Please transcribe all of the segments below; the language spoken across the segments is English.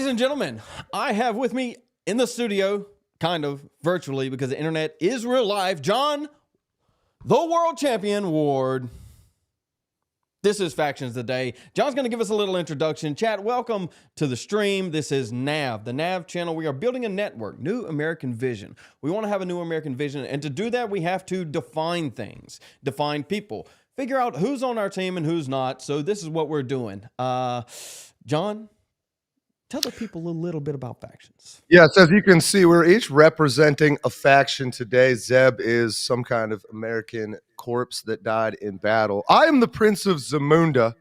Ladies and gentlemen, I have with me in the studio, kind of virtually because the internet is real life, John, the world champion Ward. This is Factions Today. John's going to give us a little introduction. Chat, welcome to the stream. This is NAV, the NAV channel. We are building a network, New American Vision. We want to have a New American Vision, and to do that, we have to define things, define people, figure out who's on our team and who's not. So this is what we're doing. John, tell the people a little bit about Factions. Yes, as you can see, we're each representing a faction today. Zeb is some kind of American corpse that died in battle. I am the Prince of Zamunda.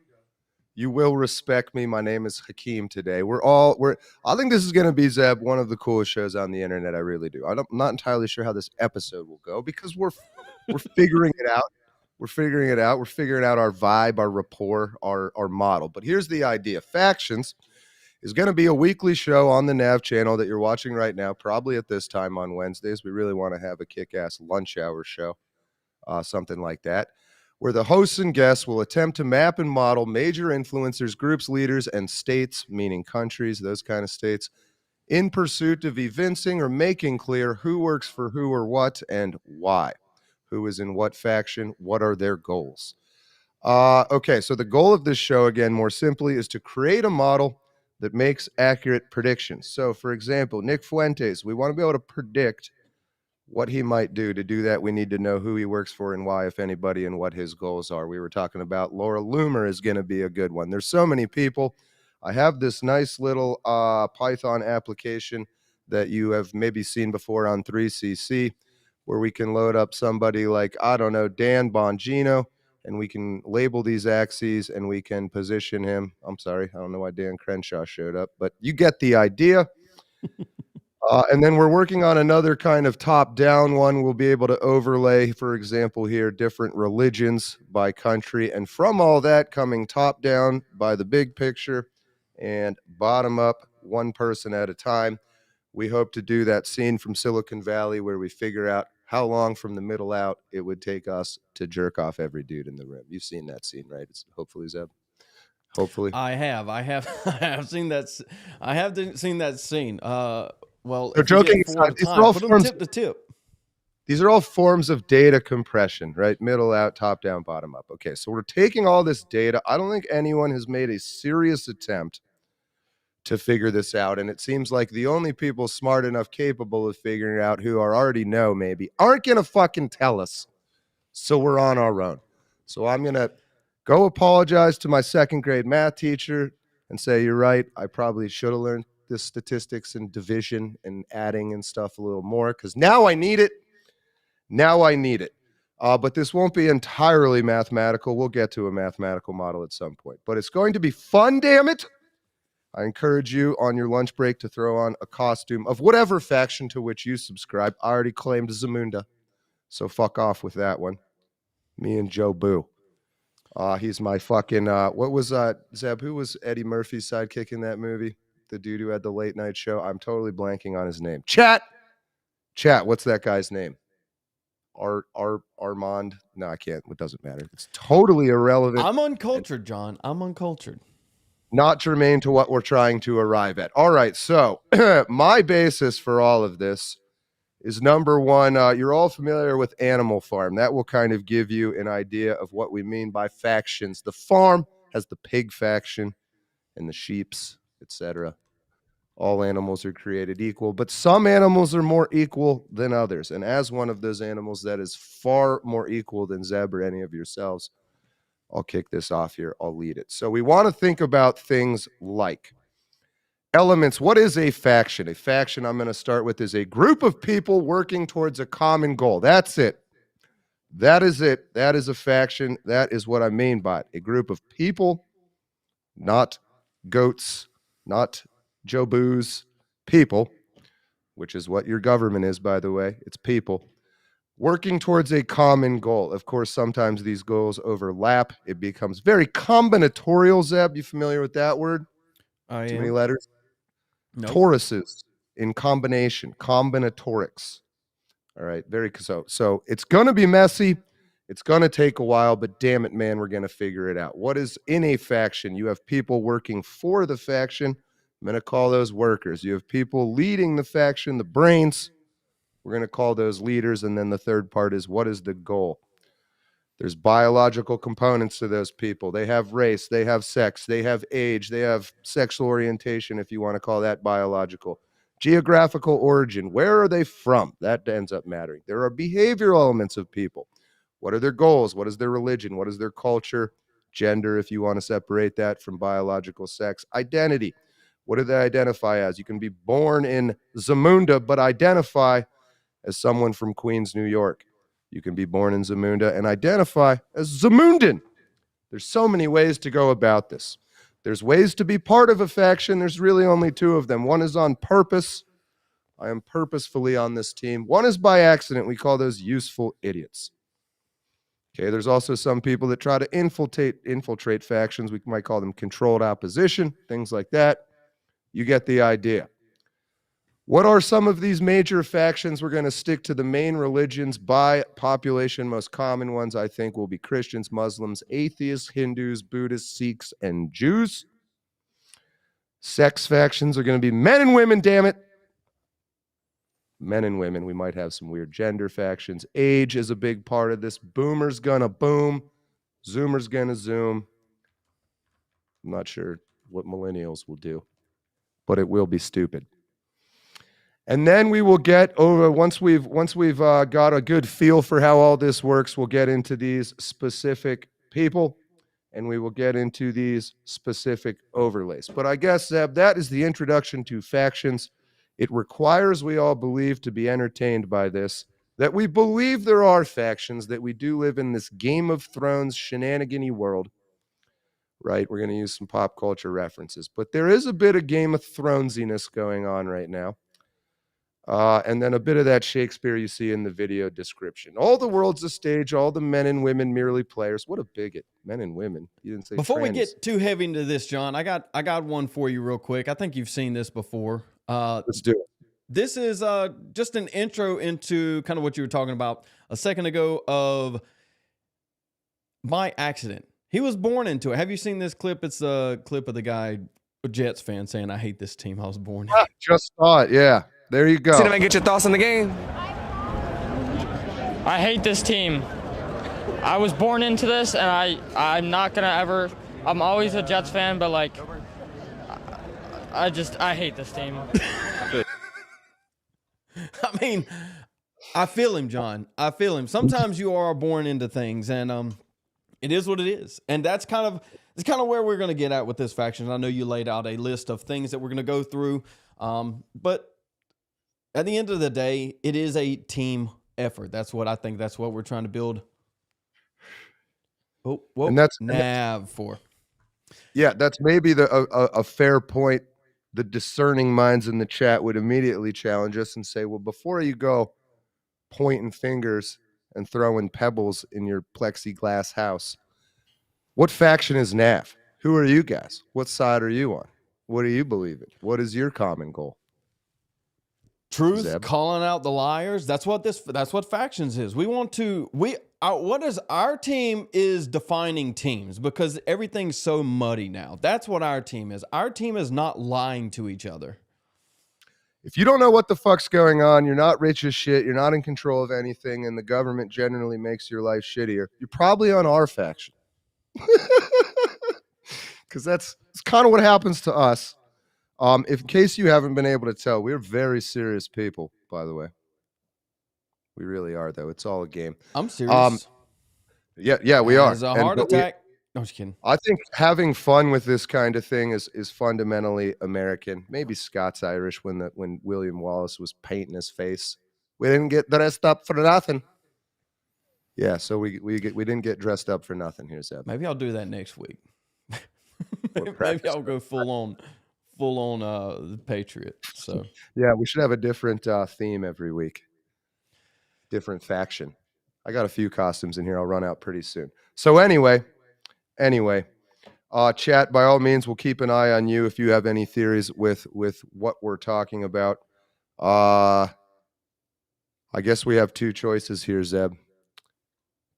You will respect me. My name is Hakeem today. I think this is going to be, Zeb, one of the coolest shows on the internet. I really do. I'm not entirely sure how this episode will go because we're figuring it out. We're figuring it out. We're figuring out our vibe, our rapport, our model. But here's the idea. Factions is going to be a weekly show on the NAV channel that you're watching right now, probably at this time on Wednesdays. We really want to have a kick-ass lunch hour show, something like that, where the hosts and guests will attempt to map and model major influencers, groups, leaders, and states, meaning countries, those kind of states, in pursuit of evincing or making clear who works for who or what and why. Who is in what faction? What are their goals? Okay, so the goal of this show, again, more simply, is to create a model that makes accurate predictions. So, for example, Nick Fuentes, we want to be able to predict what he might do. To do that, we need to know who he works for and why, if anybody, and what his goals are. We were talking about Laura Loomer is going to be a good one. There's so many people. I have this nice little Python application that you have maybe seen before on 3CC, where we can load up somebody like, I don't know, Dan Bongino, and we can label these axes and we can position him. I'm sorry, I don't know why Dan Crenshaw showed up, but you get the idea. And then we're working on another kind of top-down one. We'll be able to overlay, for example, here, different religions by country. And from all that, coming top-down by the big picture and bottom-up, one person at a time. We hope to do that scene from Silicon Valley where we figure out how long from the middle out it would take us to jerk off every dude in the room. You've seen that scene, right? It's hopefully, Zeb. Hopefully, I have seen that. I have seen that scene. Well, they're joking. These are all forms. Tip to tip. These are all forms of data compression, right? Middle out, top down, bottom up. Okay, so we're taking all this data. I don't think anyone has made a serious attempt to figure this out, and it seems like the only people smart enough, capable of figuring out, who are already know maybe, aren't gonna fucking tell us. So we're on our own. So I'm gonna go apologize to my second grade math teacher and say, you're right, I probably should have learned this statistics and division and adding and stuff a little more, because now I need it. But this won't be entirely mathematical. We'll get to a mathematical model at some point, but it's going to be fun, damn it. I encourage you on your lunch break to throw on a costume of whatever faction to which you subscribe. I already claimed Zamunda, so fuck off with that one. Me and Joe Boo. He's my fucking, what was, Zeb, who was Eddie Murphy's sidekick in that movie? The dude who had the late night show? I'm totally blanking on his name. Chat, what's that guy's name? Armand? No, I can't. It doesn't matter. It's totally irrelevant. I'm uncultured, John. I'm uncultured. Not germane to what we're trying to arrive at. All right, so my basis for all of this is number one, you're all familiar with Animal Farm. That will kind of give you an idea of what we mean by factions. The farm has the pig faction and the sheeps, etc. All animals are created equal, but some animals are more equal than others. And as one of those animals that is far more equal than Zeb or any of yourselves, I'll kick this off here. I'll lead it. So we want to think about things like elements. What is a faction? A faction, I'm going to start with, is a group of people working towards a common goal. That's it. That is it. That is a faction. That is what I mean by it. A group of people, not goats, not Joe Boos, people, which is what your government is, by the way. It's people. Working towards a common goal. Of course, sometimes these goals overlap. It becomes very combinatorial, Zeb. You familiar with that word? I Too am. many letters? Nope. Tauruses in combination. Combinatorics. All right. So it's going to be messy. It's going to take a while, but damn it, man, we're going to figure it out. What is in a faction? You have people working for the faction. I'm going to call those workers. You have people leading the faction, the brains. We're going to call those leaders. And then the third part is, what is the goal? There's biological components to those people. They have race, they have sex, they have age, they have sexual orientation, if you want to call that biological. Geographical origin, where are they from? That ends up mattering. There are behavioral elements of people. What are their goals? What is their religion? What is their culture? Gender, if you want to separate that from biological sex. Identity, what do they identify as? You can be born in Zamunda, but identify as someone from Queens, New York. You can be born in Zamunda and identify as Zamundan. There's so many ways to go about this. There's ways to be part of a faction. There's really only two of them. One is on purpose. I am purposefully on this team. One is by accident. We call those useful idiots. Okay, there's also some people that try to infiltrate factions. We might call them controlled opposition, things like that. You get the idea. What are some of these major factions? We're going to stick to the main religions by population. Most common ones, I think, will be Christians, Muslims, atheists, Hindus, Buddhists, Sikhs, and Jews. Sex factions are going to be men and women, damn it. Men and women. We might have some weird gender factions. Age is a big part of this. Boomer's going to boom. Zoomer's going to zoom. I'm not sure what millennials will do, but it will be stupid. And then we will get over, once we've got a good feel for how all this works, we'll get into these specific people, and we will get into these specific overlays. But I guess, Zeb, that is the introduction to factions. It requires we all believe, to be entertained by this, that we believe there are factions, that we do live in this Game of Thrones shenanigan-y world, right? We're going to use some pop culture references. But there is a bit of Game of Thronesiness going on right now. And then a bit of that Shakespeare you see in the video description. All the world's a stage, all the men and women merely players. What a bigot. Men and women. You didn't say Before trannies. we get too heavy into this, John, I got one for you real quick. I think you've seen this before. Let's do it. This is just an intro into kind of what you were talking about a second ago of by accident. He was born into it. Have you seen this clip? It's a clip of the guy, a Jets fan, saying, "I hate this team I was born in." Just saw it, yeah. There you go. Cinnamon, get your thoughts on the game. I hate this team. I was born into this, and I'm not gonna ever. I'm always a Jets fan, but like, I hate this team. I mean, I feel him, John. I feel him. Sometimes you are born into things, and it is what it is, and it's kind of where we're going to get at with this faction. I know you laid out a list of things that we're going to go through, but at the end of the day, it is a team effort. That's what I think. That's what we're trying to build. Oh, and that's Nav for. Yeah, that's maybe a fair point. The discerning minds in the chat would immediately challenge us and say, well, before you go pointing fingers and throwing pebbles in your plexiglass house, what faction is Nav? Who are you guys? What side are you on? What do you believe in? What is your common goal? Truth, Zeb? calling out the liars. That's what factions is. Our team is defining teams because everything's so muddy now. That's what our team is. Our team is not lying to each other. If you don't know what the fuck's going on, you're not rich as shit, you're not in control of anything, and the government generally makes your life shittier, you're probably on our faction. Because it's kind of what happens to us. In case you haven't been able to tell, we're very serious people, by the way. We really are, though. It's all a game. I'm serious. Yeah, we are. It's a heart attack. No, I'm just kidding. I think having fun with this kind of thing is fundamentally American. Maybe Scots Irish when William Wallace was painting his face. We didn't get dressed up for nothing. Yeah, so we didn't get dressed up for nothing. Here's that. Maybe I'll do that next week. Maybe I'll go full on the Patriot. So yeah, we should have a different theme every week. Different faction. I got a few costumes in here. I'll run out pretty soon. So anyway, chat, by all means, we'll keep an eye on you if you have any theories with what we're talking about. I guess we have two choices here, Zeb.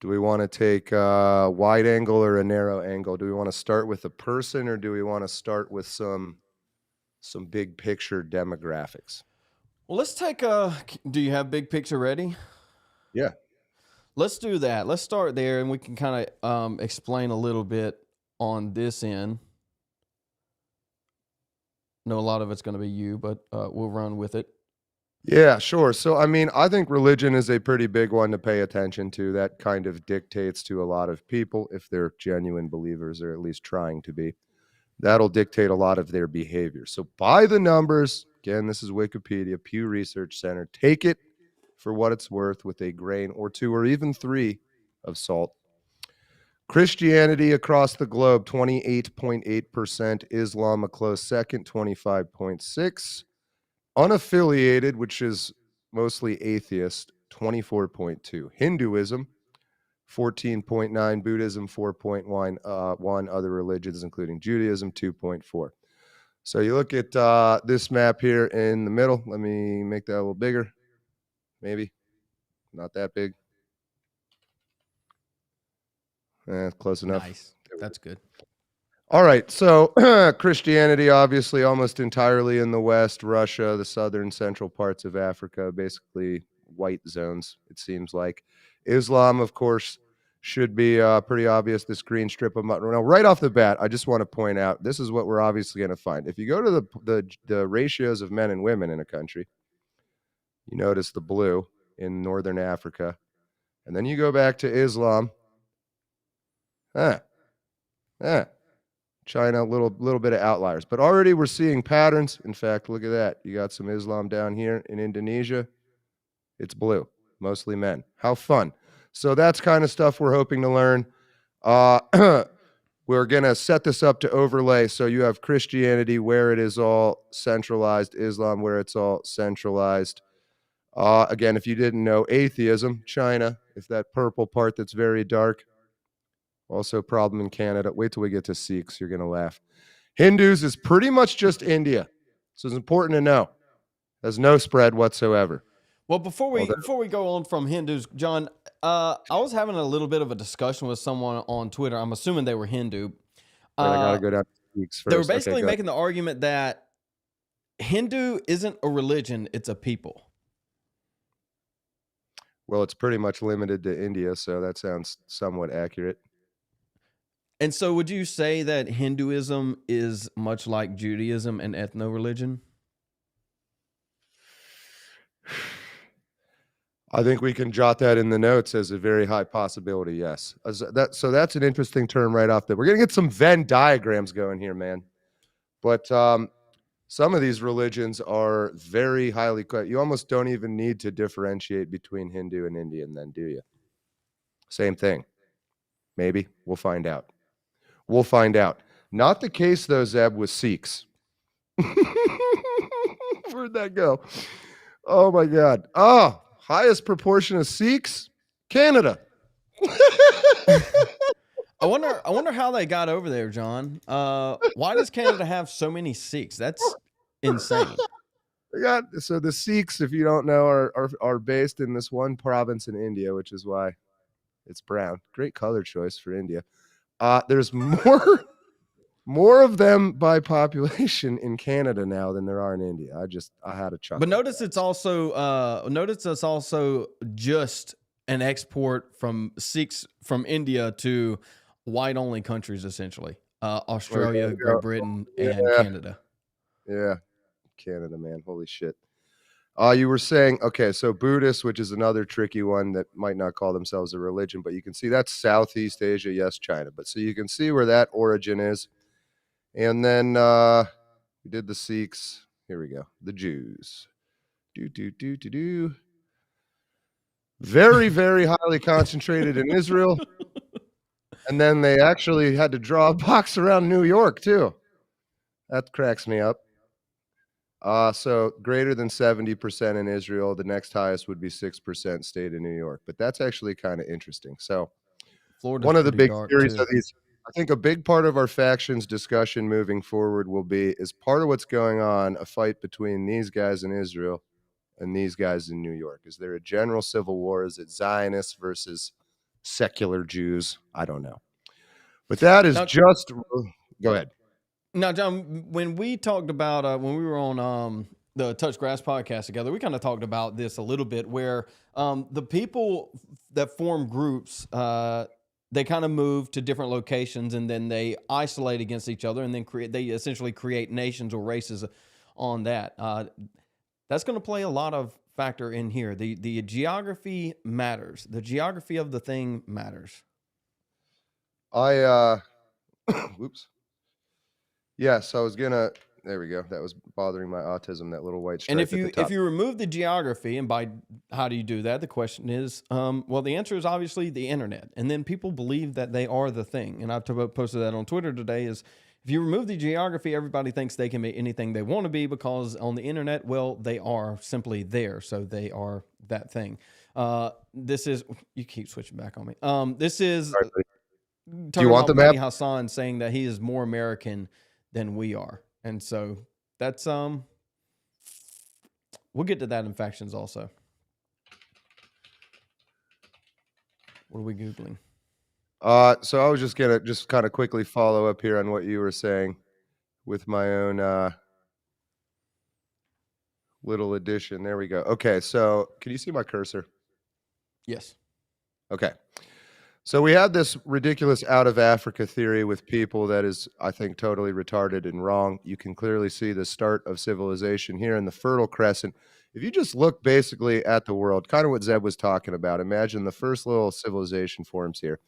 Do we want to take a wide angle or a narrow angle? Do we want to start with a person or do we want to start with some some big picture demographics. Well, let's take do you have big picture ready? Yeah. Let's do that. Let's start there, and we can kind of explain a little bit on this end. Know a lot of it's going to be you, but we'll run with it. Yeah, sure. So, I mean, I think religion is a pretty big one to pay attention to. That kind of dictates to a lot of people, if they're genuine believers or at least trying to be. That'll dictate a lot of their behavior. So, by the numbers, again, this is Wikipedia, Pew Research Center. Take it for what it's worth with a grain or two or even three of salt. Christianity across the globe, 28.8%. Islam a close second, 25.6%. Unaffiliated, which is mostly atheist, 24.2%. Hinduism, 14.9%. Buddhism, 4.1%. Other religions, including Judaism, 2.4%. So you look at this map here in the middle. Let me make that a little bigger. Maybe. Not that big. Close enough. Nice. That's good. All right, so Christianity, obviously, almost entirely in the West, Russia, the southern central parts of Africa, basically white zones, it seems like. Islam, of course, should be pretty obvious, this green strip of mud. Now, right off the bat, I just want to point out, this is what we're obviously going to find. If you go to the ratios of men and women in a country, you notice the blue in northern Africa, and then you go back to Islam. China, a little bit of outliers, but already we're seeing patterns. In fact, look at that. You got some Islam down here in Indonesia. It's blue, mostly men. How fun. So that's kind of stuff we're hoping to learn. We're going to set this up to overlay. So you have Christianity where it is all centralized, Islam where it's all centralized. Again, if you didn't know, atheism, China, if that purple part that's very dark. Also a problem in Canada. Wait till we get to Sikhs. You're going to laugh. Hindus is pretty much just India. So it's important to know. There's no spread whatsoever. Well, before we go on from Hindus, John, I was having a little bit of a discussion with someone on Twitter. I'm assuming they were Hindu. I got to go down to Sikhs first. They were basically making the argument that Hindu isn't a religion, it's a people. Well, it's pretty much limited to India, so that sounds somewhat accurate. And so would you say that Hinduism is much like Judaism and ethno-religion? I think we can jot that in the notes as a very high possibility, yes. So that's an interesting term right off there. We're going to get some Venn diagrams going here, man. But some of these religions are very highly... You almost don't even need to differentiate between Hindu and Indian then, do you? Same thing. Maybe. We'll find out. We'll find out. Not the case, though, Zeb, with Sikhs. Where'd that go? Oh, my God. Oh, highest proportion of Sikhs? Canada. I wonder how they got over there, John. Why does Canada have so many Sikhs? That's insane. So the Sikhs, if you don't know, are based in this one province in India, which is why it's brown. Great color choice for India. There's more of them by population in Canada now than there are in India. I had a chuckle. But notice it's also just an export from Sikhs from India to white only countries, essentially. Australia, Great Britain, and Canada. Yeah. Canada, man. Holy shit. You were saying, okay, so Buddhists, which is another tricky one that might not call themselves a religion, but you can see that's Southeast Asia, yes, China. But so you can see where that origin is. And then we did the Sikhs. Here we go. The Jews. Very, very highly concentrated in Israel. And then they actually had to draw a box around New York, too. That cracks me up. So greater than 70% in Israel. The next highest would be 6% stayed in New York. But that's actually kind of interesting. So Florida's one of the big theories too. of these, I think a big part of our factions discussion moving forward will be, is part of what's going on a fight between these guys in Israel and these guys in New York? Is there a general civil war? Is it Zionists versus secular Jews? I don't know. But that is go ahead. Now, John, when we talked about when we were on the Touch Grass podcast together, we kind of talked about this a little bit, where the people that form groups, they kind of move to different locations and then they isolate against each other, and then they essentially create nations or races on that. That's going to play a lot of factor in here. The geography matters. The geography of the thing matters. Whoops. Yes, I was gonna. There we go. That was bothering my autism. That little white stripe. And if you remove the geography, and by how do you do that? The question is, well, the answer is obviously the internet. And then people believe that they are the thing. And I've posted that on Twitter today. Is if you remove the geography, everybody thinks they can be anything they want to be, because on the internet, well, they are simply there, so they are that thing. This is, you keep switching back on me. This is. Sorry, do you want the map? Hassan saying that he is more American than we are. And so that's we'll get to that in factions also. What are we Googling? So I was just gonna kind of quickly follow up here on what you were saying with my own little addition. There we go. Okay, so can you see my cursor? Yes. Okay. So we have this ridiculous out of Africa theory with people that is, I think, totally retarded and wrong. You can clearly see the start of civilization here in the Fertile Crescent. If you just look basically at the world, kind of what Zeb was talking about, imagine the first little civilization forms here.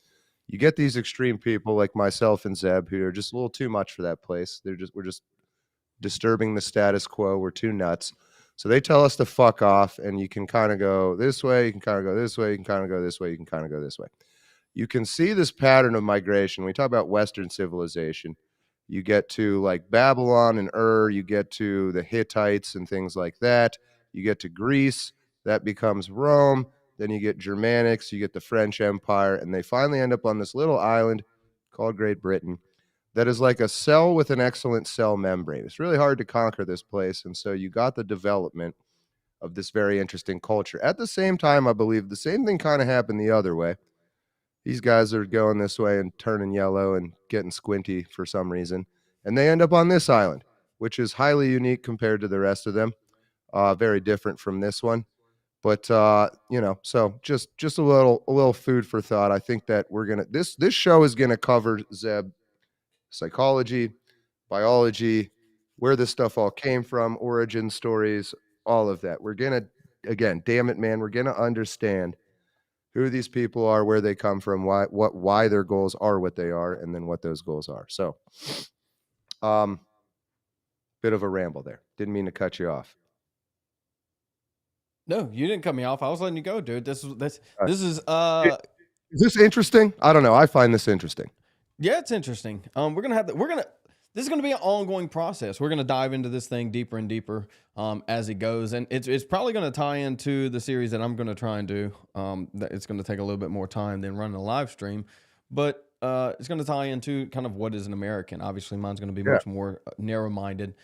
You get these extreme people like myself and Zeb who are just a little too much for that place. We're just disturbing the status quo. We're too nuts. So they tell us to fuck off, and you can kind of go this way, you can kind of go this way, you can kind of go this way, you can kind of go this way. You can see this pattern of migration. We talk about Western civilization. You get to like Babylon and Ur, you get to the Hittites and things like that. You get to Greece, that becomes Rome. Then you get Germanics, you get the French Empire, and they finally end up on this little island called Great Britain that is like a cell with an excellent cell membrane. It's really hard to conquer this place, and so you got the development of this very interesting culture. At the same time, I believe the same thing kind of happened the other way. These guys are going this way and turning yellow and getting squinty for some reason. And they end up on this island, which is highly unique compared to the rest of them. Very different from this one. But, so just a little food for thought. I think that we're going to, this show is going to cover, Zeb, psychology, biology, where this stuff all came from, origin stories, all of that. We're going to, again, damn it, man, we're going to understand who these people are, where they come from, why their goals are what they are, and then what those goals are. So, bit of a ramble there. Didn't mean to cut you off. No, you didn't cut me off. I was letting you go, dude. This is Is this interesting? I don't know. I find this interesting. Yeah, it's interesting. This is going to be an ongoing process. We're going to dive into this thing deeper and deeper as it goes. And it's probably going to tie into the series that I'm going to try and do. It's going to take a little bit more time than running a live stream. But it's going to tie into kind of what is an American. Obviously, mine's going to be much more narrow-minded.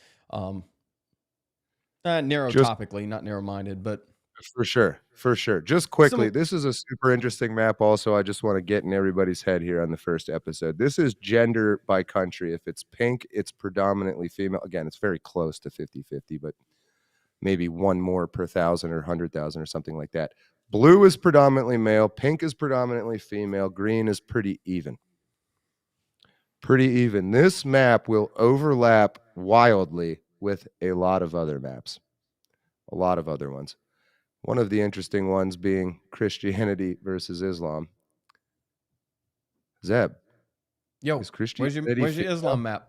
Topically, not narrow-minded, but... For sure. Just quickly, this is a super interesting map also. I just want to get in everybody's head here on the first episode. This is gender by country. If it's pink, it's predominantly female. Again, it's very close to 50-50, but maybe one more per 1,000 or 100,000 or something like that. Blue is predominantly male. Pink is predominantly female. Green is pretty even. This map will overlap wildly with a lot of other maps. A lot of other ones. One of the interesting ones being Christianity versus Islam. Zeb. Yo, is Christianity where's your Islam map?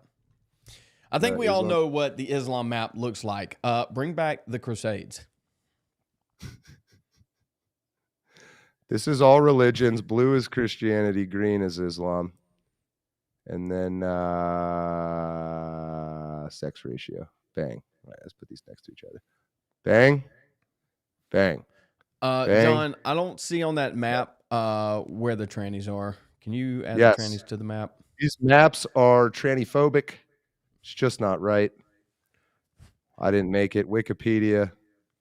I think we all know what the Islam map looks like. Bring back the Crusades. This is all religions. Blue is Christianity. Green is Islam. And then sex ratio. Bang. All right, let's put these next to each other. Bang. Bang. John, I don't see on that map where the trannies are. Can you add the trannies to the map? These maps are trannyphobic. It's just not right. I didn't make it. Wikipedia,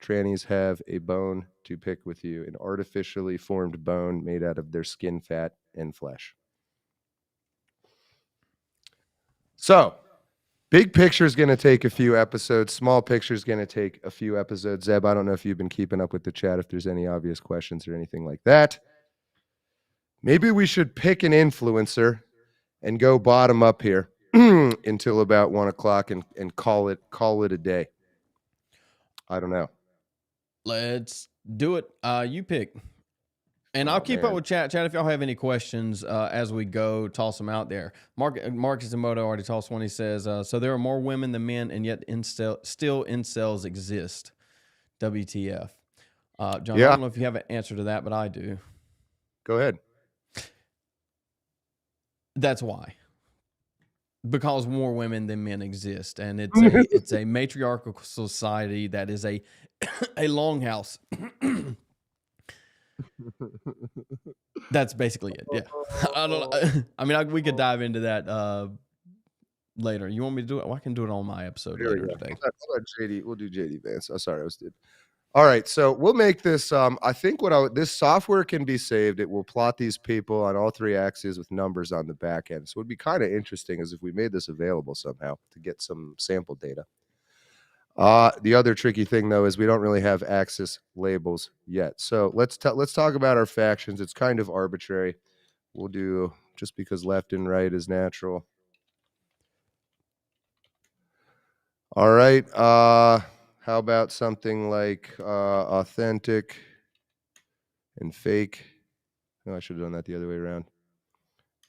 trannies have a bone to pick with you, an artificially formed bone made out of their skin, fat, and flesh. So, Big picture is going to take a few episodes. Small picture is going to take a few episodes. Zeb, I don't know if you've been keeping up with the chat, if there's any obvious questions or anything like that. Maybe we should pick an influencer and go bottom up here until about 1 o'clock and call it a day. I don't know. Let's do it. You pick. And I'll keep up with chat. Chat, if y'all have any questions as we go, toss them out there. Marcus Emoto already tossed one. He says, so there are more women than men, and yet still incels exist. WTF. John, I don't know if you have an answer to that, but I do. Go ahead. That's why. Because more women than men exist, and it's a matriarchal society that is a longhouse. That's basically it. Yeah. I don't know. I mean, we could dive into that later. You want me to do it? Well, I can do it on my episode later today. We'll do JD Vance. Oh, sorry, I was did. All right, so we'll make this. I think this software can be saved. It will plot these people on all three axes with numbers on the back end. So it'd be kind of interesting as if we made this available somehow to get some sample data. The other tricky thing though is we don't really have axis labels yet. So let's talk about our factions. It's kind of arbitrary. We'll do just because left and right is natural. All right. How about something like authentic and fake? No, I should have done that the other way around.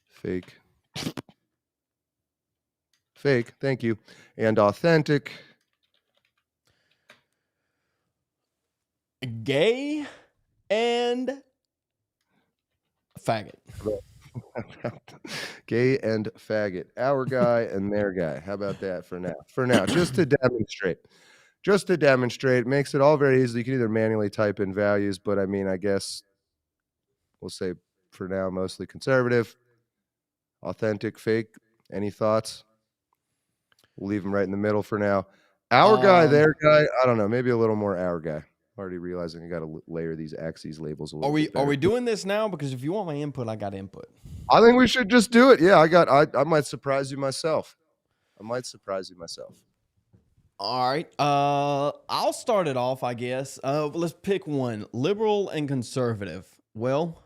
Fake. Fake. Thank you. And authentic. Gay and faggot. Gay and faggot. Our guy and their guy. How about that for now? For now, just to demonstrate. Just to demonstrate. Makes it all very easy. You can either manually type in values, but I mean, I guess we'll say for now, mostly conservative. Authentic, fake. Any thoughts? We'll leave them right in the middle for now. Our guy, their guy. I don't know. Maybe a little more our guy. Already realizing I got to layer these axes labels a little bit better. Are we doing this now? Because if you want my input, I got input. I think we should just do it. Yeah, I might surprise you myself. All right. I'll start it off, I guess. Let's pick one. Liberal and conservative. Well,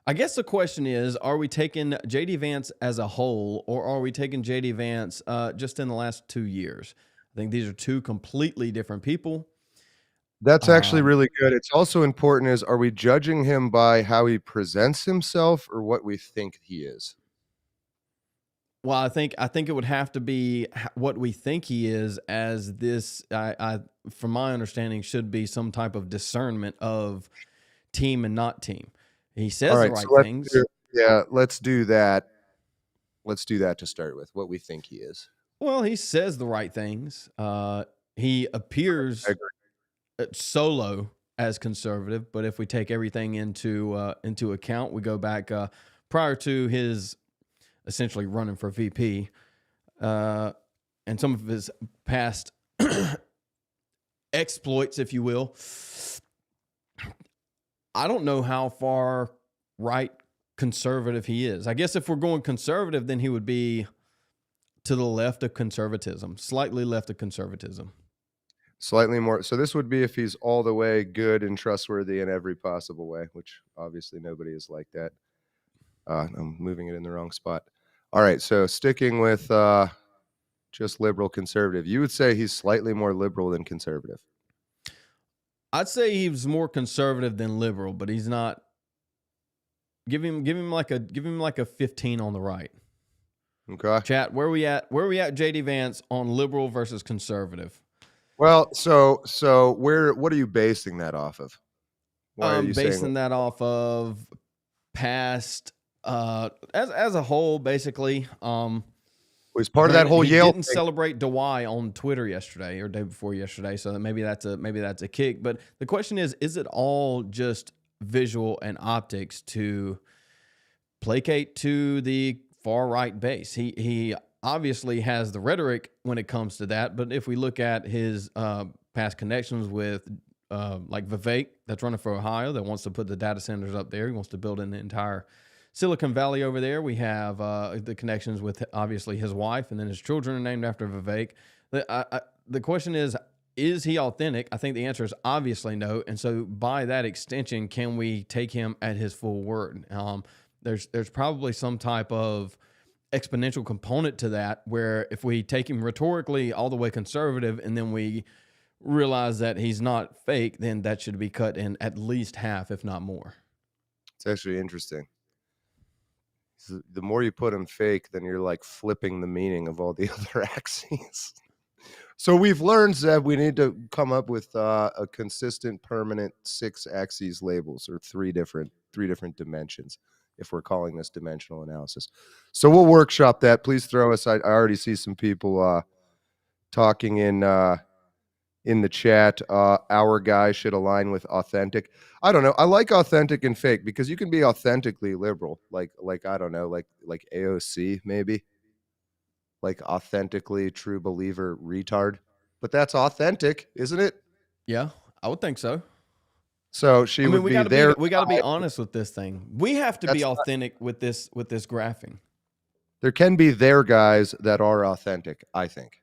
I guess the question is, are we taking JD Vance as a whole, or are we taking JD Vance just in the last 2 years? I think these are two completely different people. That's actually really good. It's also important is, are we judging him by how he presents himself or what we think he is? Well, I think it would have to be what we think he is, as this, from my understanding, should be some type of discernment of team and not team. He says the right things. Let's do that. Let's do that to start with, what we think he is. Well, he says the right things. He appears solo as conservative, but if we take everything into account, we go back prior to his essentially running for VP, and some of his past exploits, if you will. I don't know how far right conservative he is. I guess if we're going conservative, then he would be to the left of conservatism, slightly left of conservatism. Slightly more. So this would be if he's all the way good and trustworthy in every possible way, which obviously nobody is like that. I'm moving it in the wrong spot. All right. So sticking with just liberal conservative, you would say he's slightly more liberal than conservative. I'd say he's more conservative than liberal, but he's not. Give him like a 15 on the right. Okay. Chat, where we at JD Vance on liberal versus conservative? Well, so what are you basing that off of? Why are you basing that off of past as a whole, basically. Was part of that whole Yale didn't celebrate Dewey on Twitter yesterday or day before yesterday, so maybe that's a kick. But the question is it all just visual and optics to placate to the far right base? He obviously has the rhetoric when it comes to that, but if we look at his past connections with like Vivek, that's running for Ohio, that wants to put the data centers up there, he wants to build an entire Silicon Valley over there, we have the connections with obviously his wife, and then his children are named after Vivek. The question is he authentic? I think the answer is obviously no. And so by that extension, can we take him at his full word? There's probably some type of exponential component to that, where if we take him rhetorically all the way conservative and then we realize that he's not fake, then that should be cut in at least half, if not more. It's actually interesting. The more you put him fake, then you're like flipping the meaning of all the other axes. So we've learned that we need to come up with a consistent, permanent 6 axes labels, or three different dimensions, if we're calling this dimensional analysis. So we'll workshop that. Please throw us. I already see some people talking in the chat. Our guy should align with authentic. I don't know. I like authentic and fake, because you can be authentically liberal, like I don't know, like AOC maybe, like authentically true believer retard. But that's authentic, isn't it? Yeah, I would think so. So she would be there. We got to be honest with this thing. We have to be authentic with this graphing. There can be their guys that are authentic, I think.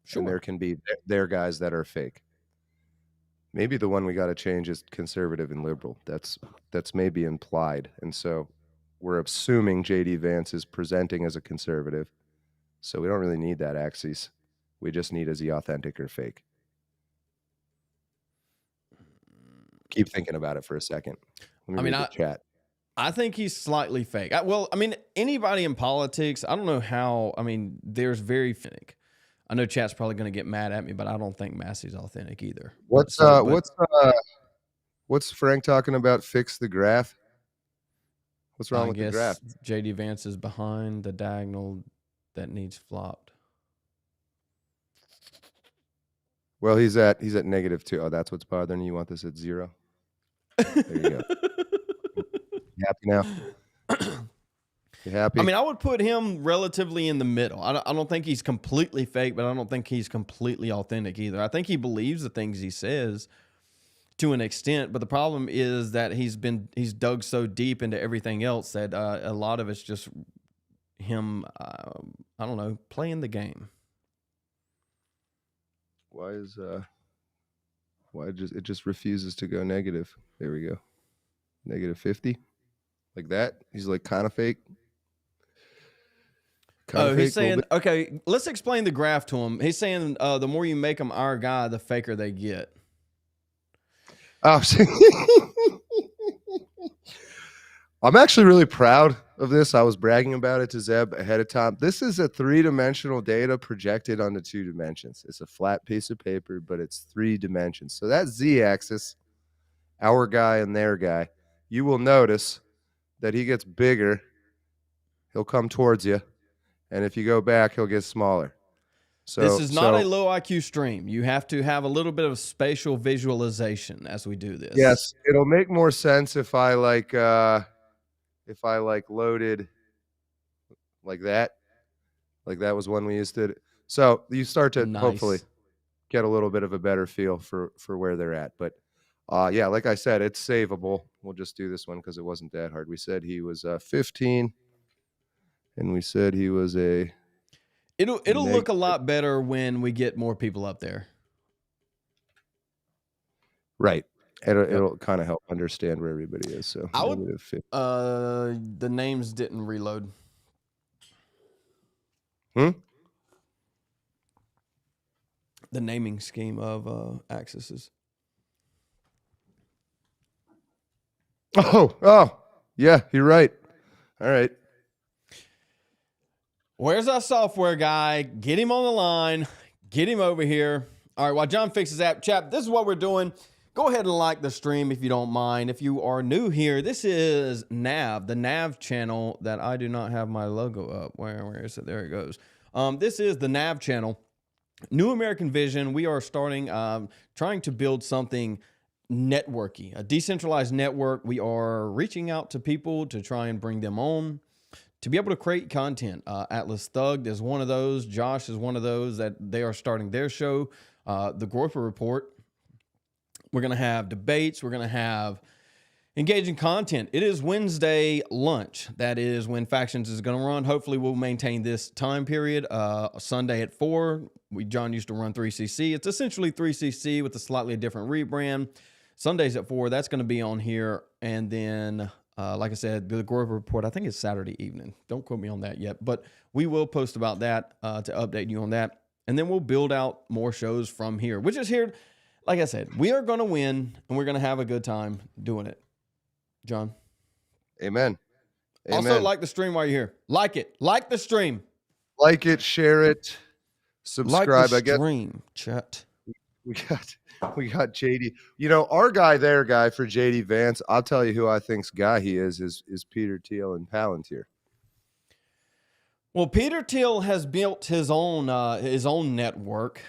Sure. And there can be their guys that are fake. Maybe the one we got to change is conservative and liberal. That's maybe implied. And so we're assuming JD Vance is presenting as a conservative. So we don't really need that axis. We just need, is he authentic or fake? Keep thinking about it for a second. Chat. I think he's slightly fake. Anybody in politics, I don't know how. There's very fake. I know chat's probably going to get mad at me, but I don't think Massey's authentic either. What's Frank talking about? Fix the graph. What's wrong with the graph? JD Vance is behind the diagonal that needs flopped. Well, he's at -2. Oh, that's what's bothering you. You want this at 0? There you go. You happy now? You happy? I would put him relatively in the middle. I don't think he's completely fake, but I don't think he's completely authentic either. I think he believes the things he says to an extent, but the problem is that he's dug so deep into everything else that a lot of it's just him, playing the game. It just refuses to go negative. There we go. -50. Like that. He's like kind of fake. He's saying, okay, let's explain the graph to him. He's saying the more you make them our guy, the faker they get. Oh, I'm actually really proud of this. I was bragging about it to Zeb ahead of time. This is a 3-dimensional data projected onto 2 dimensions. It's a flat piece of paper, but it's 3 dimensions. So that z-axis, our guy and their guy, you will notice that he gets bigger. He'll come towards you. And if you go back, he'll get smaller. So this is not a low IQ stream. You have to have a little bit of spatial visualization as we do this. Yes, it'll make more sense if I loaded like that. Like that was one we used to. So you start to hopefully get a little bit of a better feel for where they're at. But yeah, like I said, it's savable. We'll just do this one because it wasn't that hard. We said he was 15. And we said he was a. It'll look a lot better when we get more people up there. Right. It'll kind of help understand where everybody is. So the names didn't reload. The naming scheme of axes. Oh, yeah, you're right. All right. Where's our software guy? Get him on the line. Get him over here. All right, while John fixes that, chat, this is what we're doing. Go ahead and like the stream if you don't mind. If you are new here, this is NAV, the NAV channel that I do not have my logo up. Where is it? There it goes. This is the NAV channel. New American Vision. We are starting, trying to build something networky, a decentralized network. We are reaching out to people to try and bring them on to be able to create content. Atlas Thugged is one of those. Josh is one of those that they are starting their show. The Groper Report. We're going to have debates. We're going to have Engaging content. It is Wednesday lunch. That is when Factions is going to run. Hopefully, we'll maintain this time period. Sunday at 4. John used to run 3CC. It's essentially 3CC with a slightly different rebrand. Sundays at 4. That's going to be on here. And then, like I said, the Grove Report, I think it's Saturday evening. Don't quote me on that yet. But we will post about that to update you on that. And then we'll build out more shows from here, which is here. Like I said, we are going to win, and we're going to have a good time doing it. John. Amen. Also, like the stream while you're here. Like it. Like the stream. Like it, share it, subscribe. Like the stream, chat. We got JD. You know, our guy for JD Vance, I'll tell you who I think's guy he is Peter Thiel and Palantir. Well, Peter Thiel has built his own network.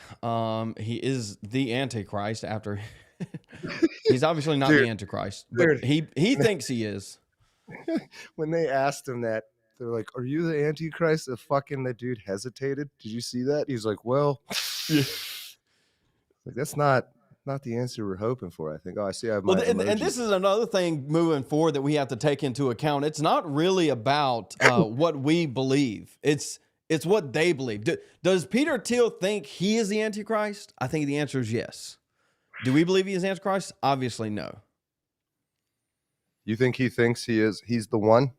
He is the Antichrist after he's obviously not the Antichrist, but he thinks he is. When they asked him that, they're like, "Are you the Antichrist?" The dude hesitated. Did you see that? He's like, "Well, yeah." Like, that's not the answer we're hoping for. I think. Oh, I see. I have my and this is another thing moving forward that we have to take into account. It's not really about what we believe. It's what they believe. Does Peter Thiel think he is the Antichrist? I think the answer is yes. Do we believe he is Antichrist? Obviously, no. You think he thinks he's the one?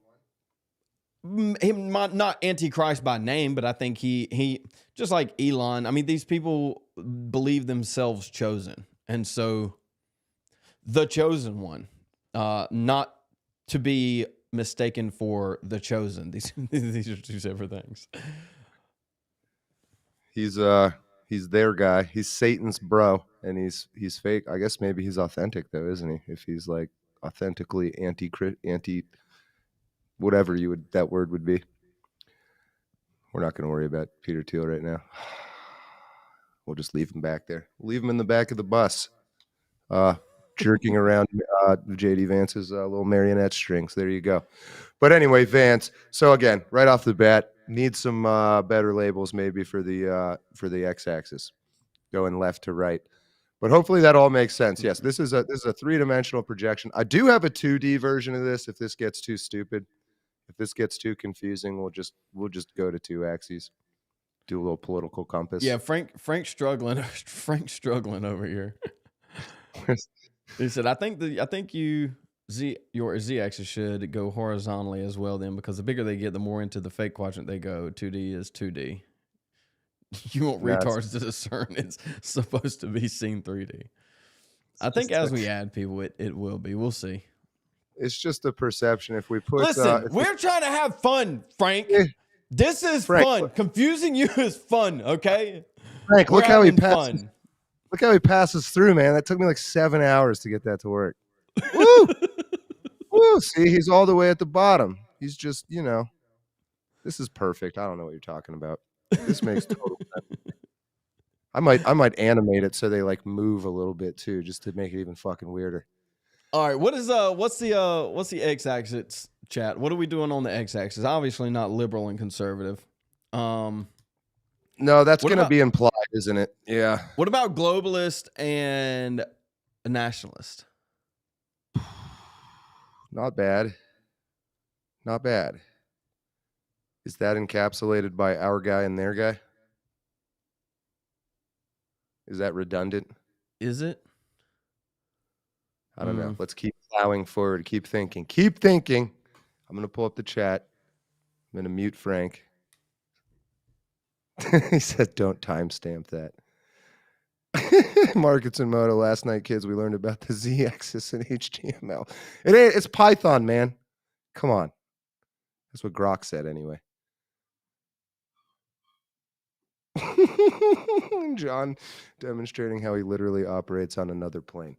He might not Antichrist by name, but I think he just like Elon. I mean, these people believe themselves chosen. And so the chosen one, not to be mistaken for the chosen. These are two separate things. He's their guy. He's Satan's bro, and he's fake. I guess maybe he's authentic though, isn't he? If he's like authentically anti whatever that word would be. We're not going to worry about Peter Thiel right now. We'll just leave him back there. We'll leave him in the back of the bus, jerking around JD Vance's little marionette strings. There you go. But anyway, Vance. So again, right off the bat, need some better labels maybe for the x-axis, going left to right. But hopefully that all makes sense. Yes, this is a 3-dimensional projection. I do have a 2D version of this. If this gets too stupid, if this gets too confusing, we'll just go to 2 axes. Do a little political compass. Yeah, Frank's struggling. Frank's struggling over here. He said, "I think your z-axis should go horizontally as well, then, because the bigger they get, the more into the fake quadrant they go. 2D is 2D. You want retards to discern it's supposed to be seen 3D. I think as we add people, it will be. We'll see. It's just a perception. If we put listen, we're trying to have fun, Frank. This is fun. Confusing you is fun, okay? Frank, look how he passes through, man. That took me like 7 hours to get that to work. Woo! Woo! See, he's all the way at the bottom. He's just, this is perfect. I don't know what you're talking about. This makes total sense. I might animate it so they like move a little bit too, just to make it even fucking weirder. All right, what's the x-axis, chat? What are we doing on the x-axis? Obviously not liberal and conservative. No, that's going to be implied, isn't it? Yeah. What about globalist and nationalist? Not bad. Not bad. Is that encapsulated by our guy and their guy? Is that redundant? Is it? I don't know. Let's keep plowing forward. Keep thinking. Keep thinking. I'm going to pull up the chat. I'm going to mute Frank. He said, don't timestamp that. Markets and Moto. Last night, kids, we learned about the z-axis and HTML. It's Python, man. Come on. That's what Grok said anyway. John demonstrating how he literally operates on another plane.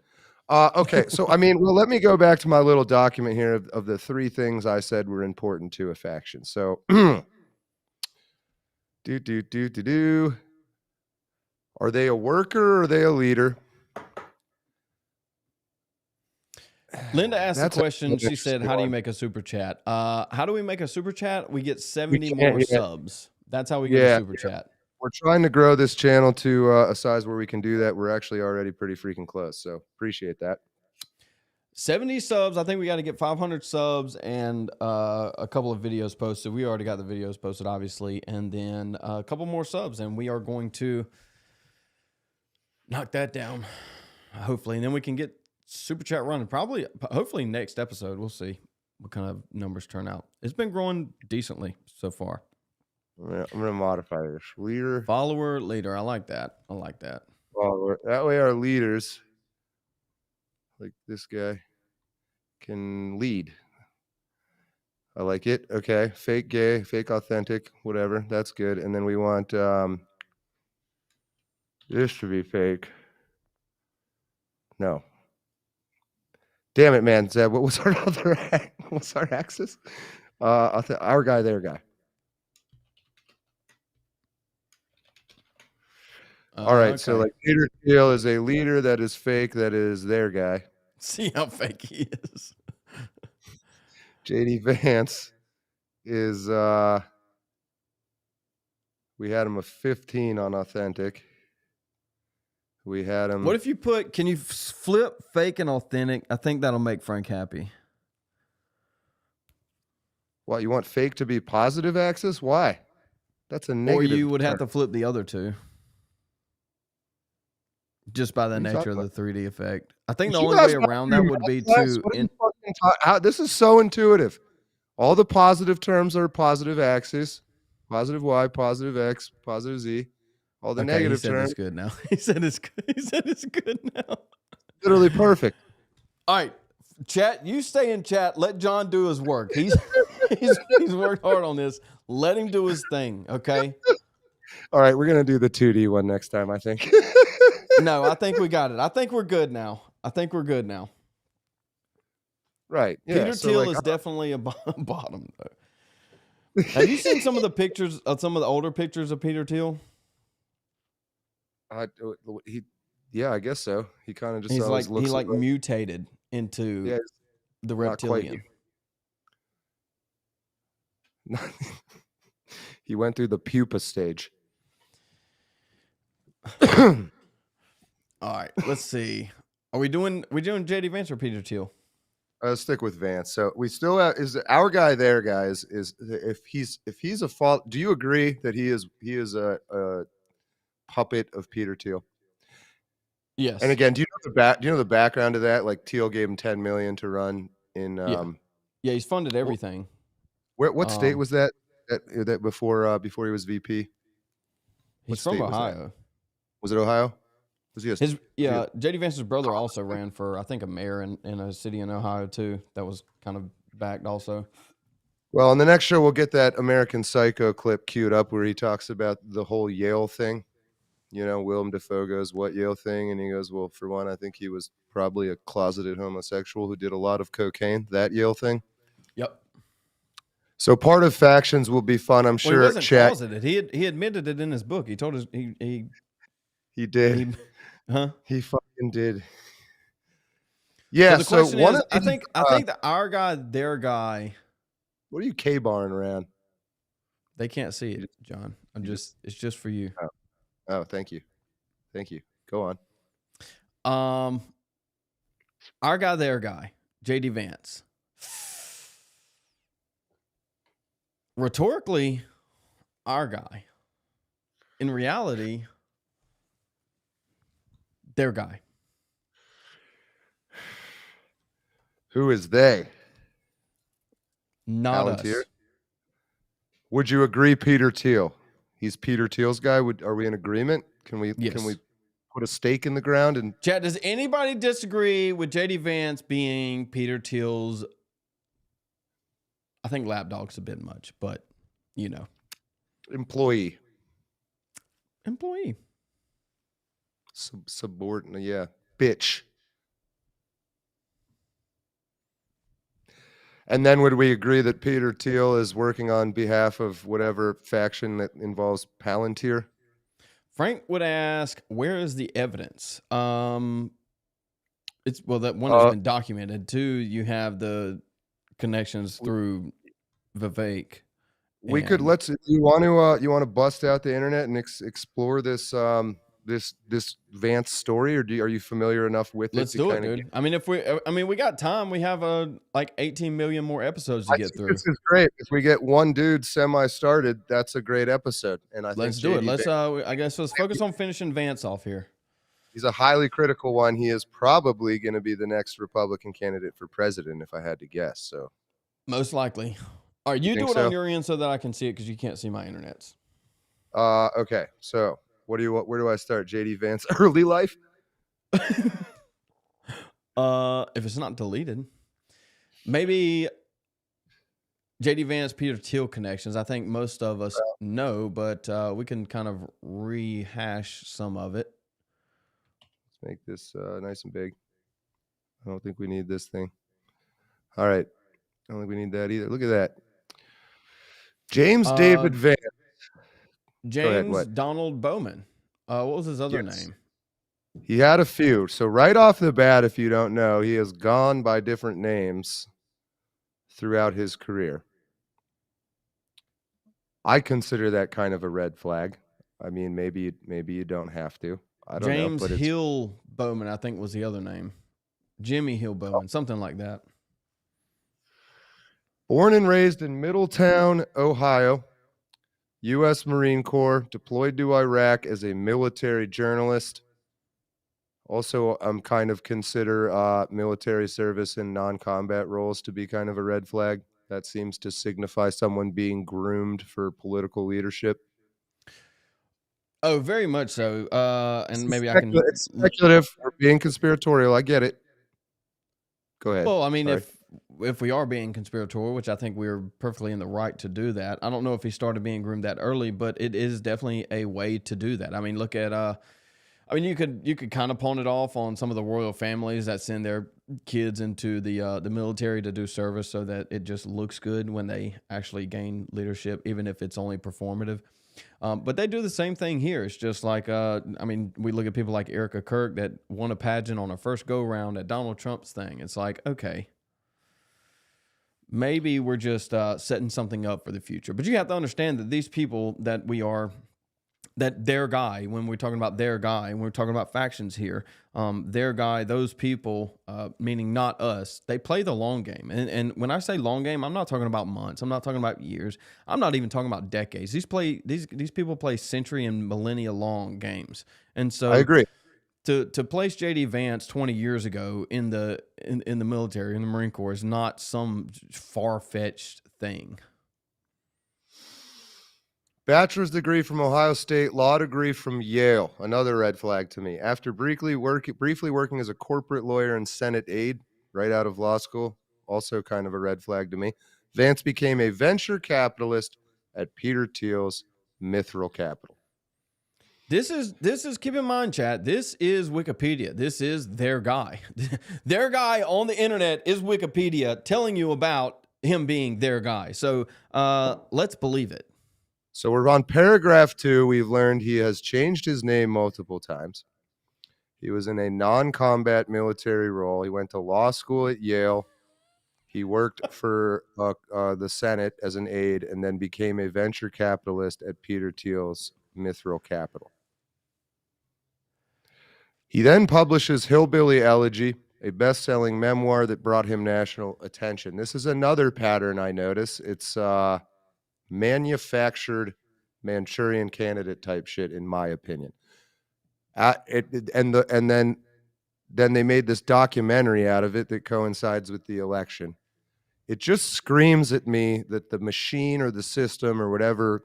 Okay, so let me go back to my little document here of the 3 things I said were important to a faction. So, are they a worker or are they a leader? Linda asked a question. She said, "How do you make a super chat?" How do we make a super chat? We get 70 more subs. That's how we get a super chat. We're trying to grow this channel to a size where we can do that. We're actually already pretty freaking close, so appreciate that. 70 subs. I think we got to get 500 subs and a couple of videos posted. We already got the videos posted, obviously, and then a couple more subs, and we are going to knock that down, hopefully, and then we can get super chat running. Hopefully, next episode. We'll see what kind of numbers turn out. It's been growing decently so far. I'm gonna modify this leader, follower, leader. I like that. Follower. That way, our leaders, like this guy, can lead. I like it. Okay, fake gay, fake authentic, whatever. That's good. And then we want this to be fake. No. Damn it, man, Zeb. What was our other? What's our axis? Our guy, their guy. All right, okay. So like Peter Thiel is a leader that is fake, that is their guy. See how fake he is. JD Vance is we had him a 15 on authentic. We had him. What if you can you flip fake and authentic? I think that'll make Frank happy. What, you want fake to be positive axis? Why? That's a negative. Or you would have to flip the other two. Just by the nature of the 3D effect. I think the only way around that would be to... This is so intuitive. All the positive terms are positive axis. Positive Y, positive X, positive Z. All the negative terms... It's good now. He said it's good now. Literally perfect. All right. Chat, you stay in chat. Let John do his work. He's worked hard on this. Let him do his thing, okay? All right, we're going to do the 2D one next time, I think. No, I think we got it. I think we're good now. Right. Yeah, Peter Thiel is definitely a bottom, though. Have you seen some of the pictures of some of the older pictures of Peter Thiel? Yeah, I guess so. He kind of just he mutated into the reptilian. He went through the pupa stage. All right, let's see. Are we doing JD Vance or Peter Thiel? Stick with Vance. So we still have, is our guy there, guys, is if he's a fault. Do you agree that he is a puppet of Peter Thiel? Yes. And again, do you know the background of that? Like Thiel gave him $10 million to run in. Yeah, he's funded everything. What state was that? That before he was VP. He's from Ohio. Was it Ohio? Was he JD Vance's brother also ran for, I think, a mayor in a city in Ohio too. That was kind of backed also. Well, on the next show, we'll get that American Psycho clip queued up where he talks about the whole Yale thing. You know, Willem Dafoe goes, "What Yale thing?" And he goes, "Well, for one, I think he was probably a closeted homosexual who did a lot of cocaine." That Yale thing. Yep. So part of factions will be fun, I'm sure. He wasn't closeted. He admitted it in his book. He told us he did. Huh? He fucking did. Yeah. So the question is, I think that our guy, their guy. What are you K-barring around? They can't see it, John. It's just for you. Oh, thank you. Go on. Our guy, their guy, JD Vance. Rhetorically, our guy. In reality, their guy. Who is they? Not Palantir? us. Would you agree, Peter Thiel? He's Peter Thiel's guy. Are we in agreement? Can we put a stake in the ground? And chat, does anybody disagree with JD Vance being Peter Thiel's? I think lapdog's a bit much, but you know, employee, subordinate, yeah, bitch. And then would we agree that Peter Thiel is working on behalf of whatever faction that involves Palantir? Frank would ask, where is the evidence? That one has been documented. Two, you have the connections through Vivek. We could you want to bust out the internet and explore this this Vance story, or are you familiar enough with Let's it? do it, dude. I mean, we got time. We have like 18 million more episodes to I get think through. this is great. If we get one dude semi-started, that's a great episode. And I Let's think do it. JD Let's Vance, I guess let's focus on finishing Vance off here. he's a highly critical one. He is probably going to be the next Republican candidate for president, if I had to guess. So Most likely. All right, you do think it so? on your end so that I can see it because you can't see my internets. Okay. So where do I start? JD Vance early life? If it's not deleted, maybe JD Vance, Peter Thiel connections. I think most of us know, but we can kind of rehash some of it. Let's make this nice and big. I don't think we need this thing. All right. I don't think we need that either. Look at that. James David Vance. James Donald Bowman. What was his other name? He had a few. So right off the bat, if you don't know, he has gone by different names throughout his career. I consider that kind of a red flag. I mean, maybe you don't have to. I don't know. James Hill Bowman, I think, was the other name. Jimmy Hill Bowman, something like that. Born and raised in Middletown, Ohio, U.S. Marine Corps, deployed to Iraq as a military journalist. Also, I'm kind of consider military service in non-combat roles to be kind of a red flag. That seems to signify someone being groomed for political leadership. Oh, very much so. And maybe I can. It's speculative or being conspiratorial. I get it. Go ahead. Well, I mean, Sorry. if we are being conspiratorial, which I think we're perfectly in the right to do that. I don't know if he started being groomed that early, but it is definitely a way to do that. I mean, look at I mean, you could kind of pawn it off on some of the royal families that send their kids into the military to do service so that it just looks good when they actually gain leadership, even if it's only performative. But they do the same thing here. It's just like, I mean, we look at people like Erica Kirk that won a pageant on her first go round at Donald Trump's thing. It's like, okay, maybe we're just setting something up for the future. But you have to understand that these people that we are, that their guy, when we're talking about their guy, and we're talking about factions here, their guy, those people, meaning not us, they play the long game. And when I say long game, I'm not talking about months. I'm not talking about years. I'm not even talking about decades. These people play century and millennia long games. And so I agree. To place JD Vance 20 years ago in the military, in the Marine Corps, is not some far-fetched thing. Bachelor's degree from Ohio State, law degree from Yale. Another red flag to me. After briefly working as a corporate lawyer and Senate aide right out of law school, also kind of a red flag to me. Vance became a venture capitalist at Peter Thiel's Mithril Capital. This is keep in mind, chat. This is Wikipedia. This is their guy. Their guy on the internet is Wikipedia telling you about him being their guy. So let's believe it. So we're on paragraph 2. We've learned he has changed his name multiple times. He was in a non-combat military role. He went to law school at Yale. He worked for the Senate as an aide and then became a venture capitalist at Peter Thiel's Mithril Capital. He then publishes Hillbilly Elegy, a best-selling memoir that brought him national attention. This is another pattern I notice. It's manufactured Manchurian Candidate type shit, in my opinion. And then they made this documentary out of it that coincides with the election. It just screams at me that the machine or the system or whatever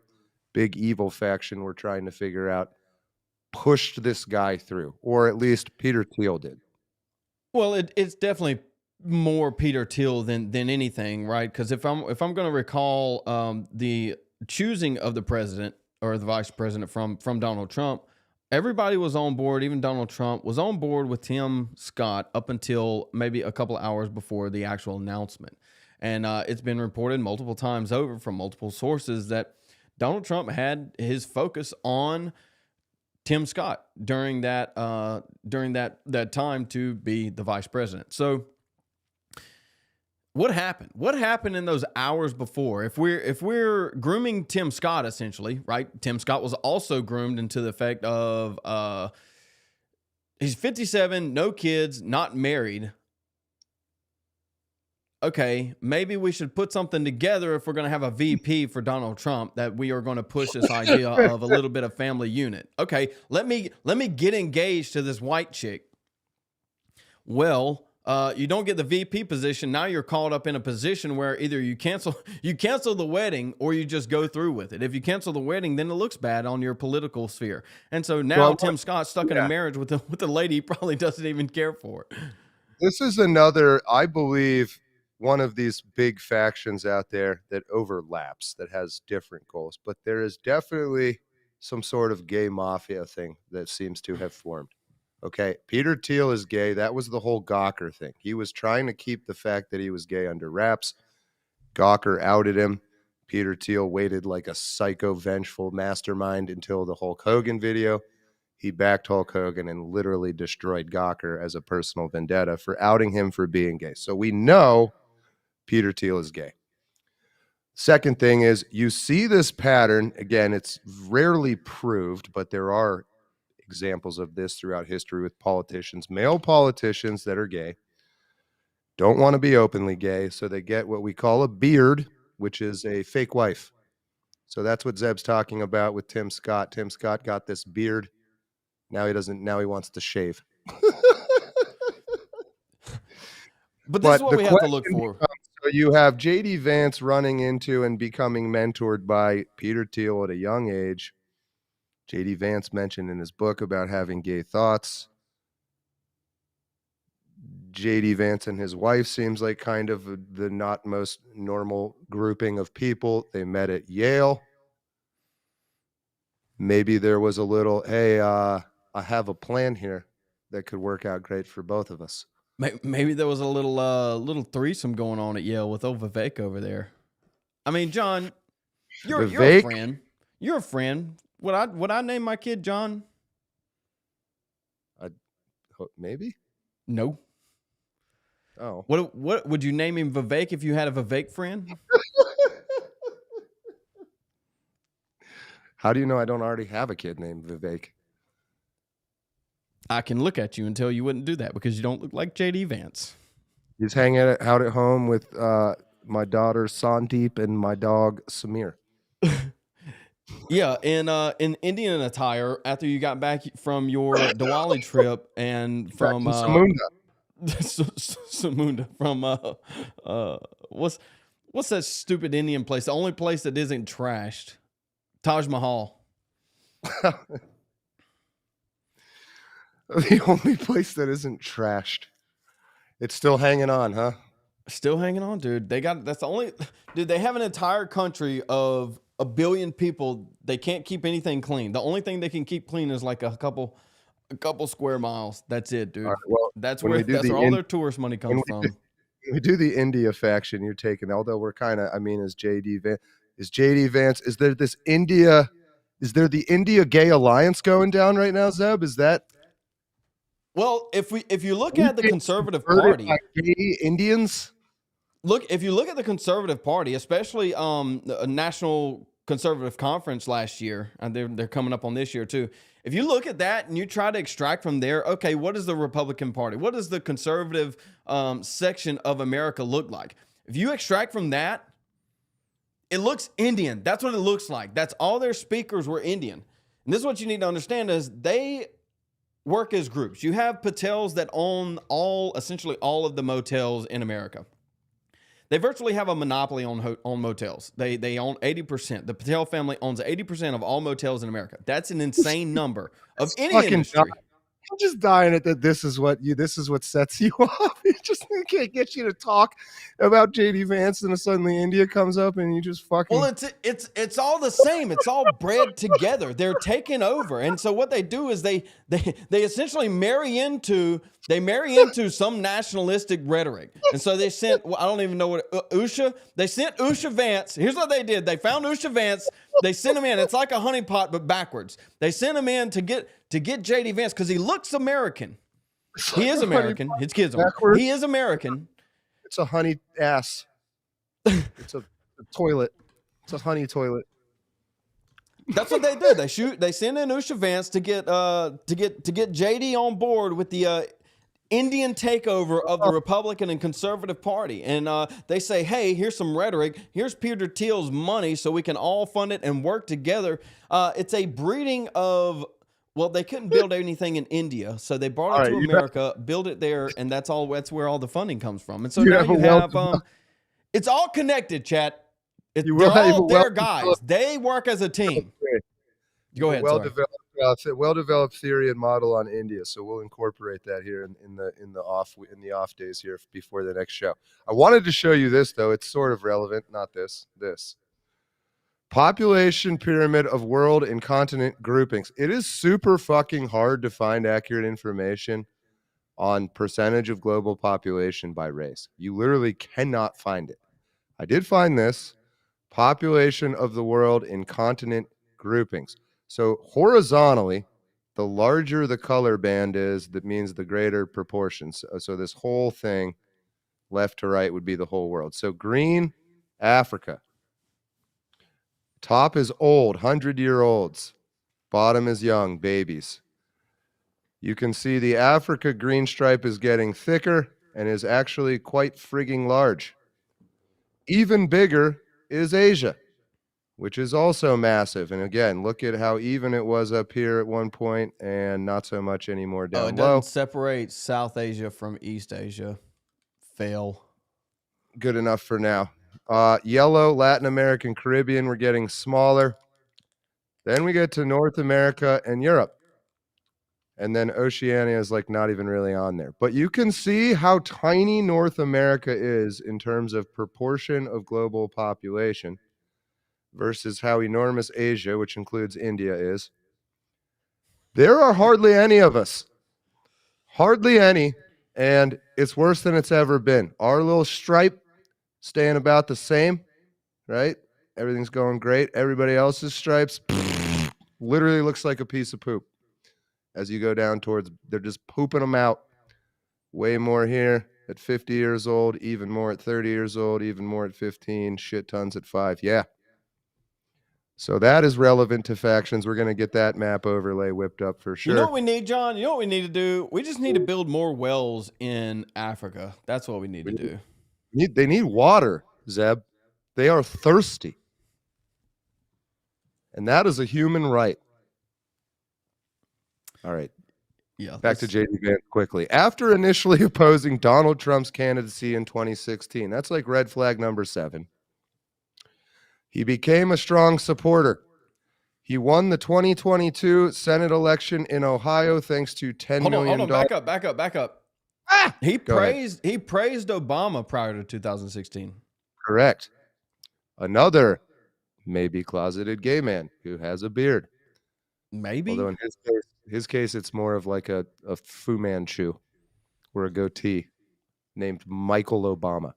big evil faction we're trying to figure out pushed this guy through, or at least Peter Thiel did. Well, it's definitely more Peter Thiel than anything, right? Because if I'm going to recall the choosing of the president or the vice president from Donald Trump, everybody was on board. Even Donald Trump was on board with Tim Scott up until maybe a couple of hours before the actual announcement. And it's been reported multiple times over from multiple sources that Donald Trump had his focus on Tim Scott during that time to be the vice president. So What happened? What happened in those hours before? If we're grooming Tim Scott, essentially, right? Tim Scott was also groomed into the effect of he's 57, no kids, not married. Okay, maybe we should put something together if we're going to have a VP for Donald Trump, that we are going to push this idea of a little bit of family unit. Okay, let me get engaged to this white chick. Well, you don't get the VP position. Now you're caught up in a position where either you cancel the wedding or you just go through with it. If you cancel the wedding, then it looks bad on your political sphere. And so now Tim Scott's stuck in a marriage with a lady he probably doesn't even care for. This is another, I believe, one of these big factions out there that overlaps, that has different goals. But there is definitely some sort of gay mafia thing that seems to have formed. Okay, Peter Thiel is gay. That was the whole Gawker thing. He was trying to keep the fact that he was gay under wraps. Gawker outed him. Peter Thiel waited like a psycho, vengeful mastermind until the Hulk Hogan video. He backed Hulk Hogan and literally destroyed Gawker as a personal vendetta for outing him for being gay. So we know Peter Thiel is gay. Second thing is, you see this pattern. Again, it's rarely proved, but there are examples of this throughout history with politicians, male politicians that are gay, don't want to be openly gay, so they get what we call a beard, which is a fake wife. So that's what Zeb's talking about with Tim Scott. Tim Scott got this beard. Now he wants to shave. But this is what we have to look for. So you have J.D. Vance running into and becoming mentored by Peter Thiel at a young age. J.D. Vance mentioned in his book about having gay thoughts. J.D. Vance and his wife seems like kind of the not most normal grouping of people. They met at Yale. Maybe there was a little, hey, I have a plan here that could work out great for both of us. Maybe there was a little threesome going on at Yale with old Vivek over there. I mean, John, you're a friend. You're a friend. Would I name my kid John? Maybe. No. Oh. What would you name him? Vivek if you had a Vivek friend? How do you know I don't already have a kid named Vivek? I can look at you and tell you wouldn't do that because you don't look like J.D. Vance. He's hanging out at home with my daughter Sandeep and my dog Samir. Yeah, in Indian attire after you got back from your Diwali trip and from Samunda from what's that stupid Indian place? The only place that isn't trashed, Taj Mahal. The only place that isn't trashed. It's still hanging on, huh? Still hanging on, dude. They have an entire country of 1 billion people. They can't keep anything clean. The only thing they can keep clean is like a couple square miles. That's it, dude. Right, well, that's where all their tourist money comes from. We do the India faction you're taking, although we're kind of, is J.D. Vance, is there the India Gay Alliance going down right now, Zeb? Is that? Well, if you look at the Conservative Party, gay Indians. If you look at the Conservative Party, especially a National Conservative Conference last year, and they're coming up on this year too. If you look at that and you try to extract from there, okay, what is the Republican Party? What does the conservative section of America look like? If you extract from that, it looks Indian. That's what it looks like. That's all their speakers were Indian. And this is what you need to understand is they work as groups. You have Patels that own essentially all of the motels in America. They virtually have a monopoly on motels. They own 80%. The Patel family owns 80% of all motels in America. That's an insane number of any industry. I'm just dying at that. This is what sets you off. It just can't get you to talk about JD Vance, and suddenly India comes up, and you just fucking. Well, it's all the same. It's all bred together. They're taking over, and so what they do is they essentially marry into some nationalistic rhetoric, and so they sent. Well, I don't even know what Usha. They sent Usha Vance. Here's what they did. They found Usha Vance. They sent him in. It's like a honeypot, but backwards. They sent him in to get JD Vance because he looks American. He is American. His kids are. He is American. It's a honey ass. It's a toilet. It's a honey toilet. That's what they do. They send in Usha Vance to get JD on board with the Indian takeover of the Republican and Conservative Party. And they say, hey, here's some rhetoric. Here's Peter Thiel's money so we can all fund it and work together. It's a breeding of, well, they couldn't build anything in India, so they brought it to America, build it there, and that's where all the funding comes from. And so now you have, it's all connected, chat. They're all their guys. They work as a team. Go ahead. Well-developed theory and model on India, so we'll incorporate that here in the off days here before the next show. I wanted to show you this though; it's sort of relevant. Not this. This population pyramid of world and continent groupings. It is super fucking hard to find accurate information on percentage of global population by race. You literally cannot find it. I did find this. Population of the world in continent groupings. So horizontally, the larger the color band is, that means the greater proportions. So this whole thing, left to right, would be the whole world. So green, Africa. Top is old, 100-year-olds. Bottom is young, babies. You can see the Africa green stripe is getting thicker and is actually quite frigging large. Even bigger is Asia, which is also massive. And again, look at how even it was up here at one point and not so much anymore down low. It doesn't separate South Asia from East Asia. Fail. Good enough for now. Yellow, Latin American, Caribbean, we're getting smaller. Then we get to North America and Europe. And then Oceania is like not even really on there. But you can see how tiny North America is in terms of proportion of global population versus how enormous Asia, which includes India, is. There are hardly any of us. Hardly any. And it's worse than it's ever been. Our little stripe staying about the same, right? Everything's going great. Everybody else's stripes literally looks like a piece of poop. As you go down towards, they're just pooping them out. Way more here at 50 years old, even more at 30 years old, even more at 15, shit tons at 5. Yeah. So that is relevant to factions. We're going to get that map overlay whipped up for sure. You know what we need, John? You know what we need to do? We just need to build more wells in Africa. That's what we need to do. They need water, Zeb. They are thirsty. And that is a human right. All right. Yeah. Back to JD Vance quickly. After initially opposing Donald Trump's candidacy in 2016, that's like red flag number 7. He became a strong supporter. He won the 2022 Senate election in Ohio thanks to $10 million. Hold on, back up. He praised Obama prior to 2016. Correct. Another maybe closeted gay man who has a beard. Maybe. Although in his case, it's more of like a Fu Manchu or a goatee named Michael Obama.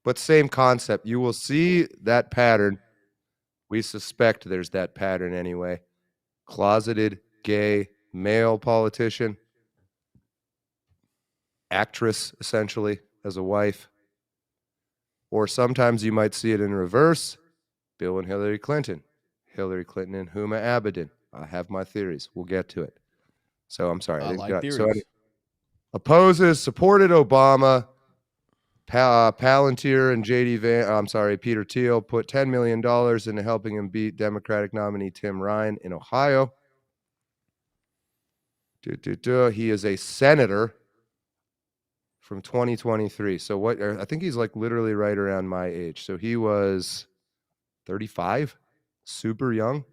But same concept. You will see that pattern. We suspect there's that pattern anyway. Closeted, gay, male politician, actress, essentially, as a wife. Or sometimes you might see it in reverse. Bill and Hillary Clinton. Hillary Clinton and Huma Abedin. I have my theories. We'll get to it. So I'm sorry. I like theories. So opposes, supported Obama. Palantir and Peter Thiel put $10 million into helping him beat Democratic nominee Tim Ryan in Ohio. He is a senator from 2023. So I think he's like literally right around my age. So he was 35, super young.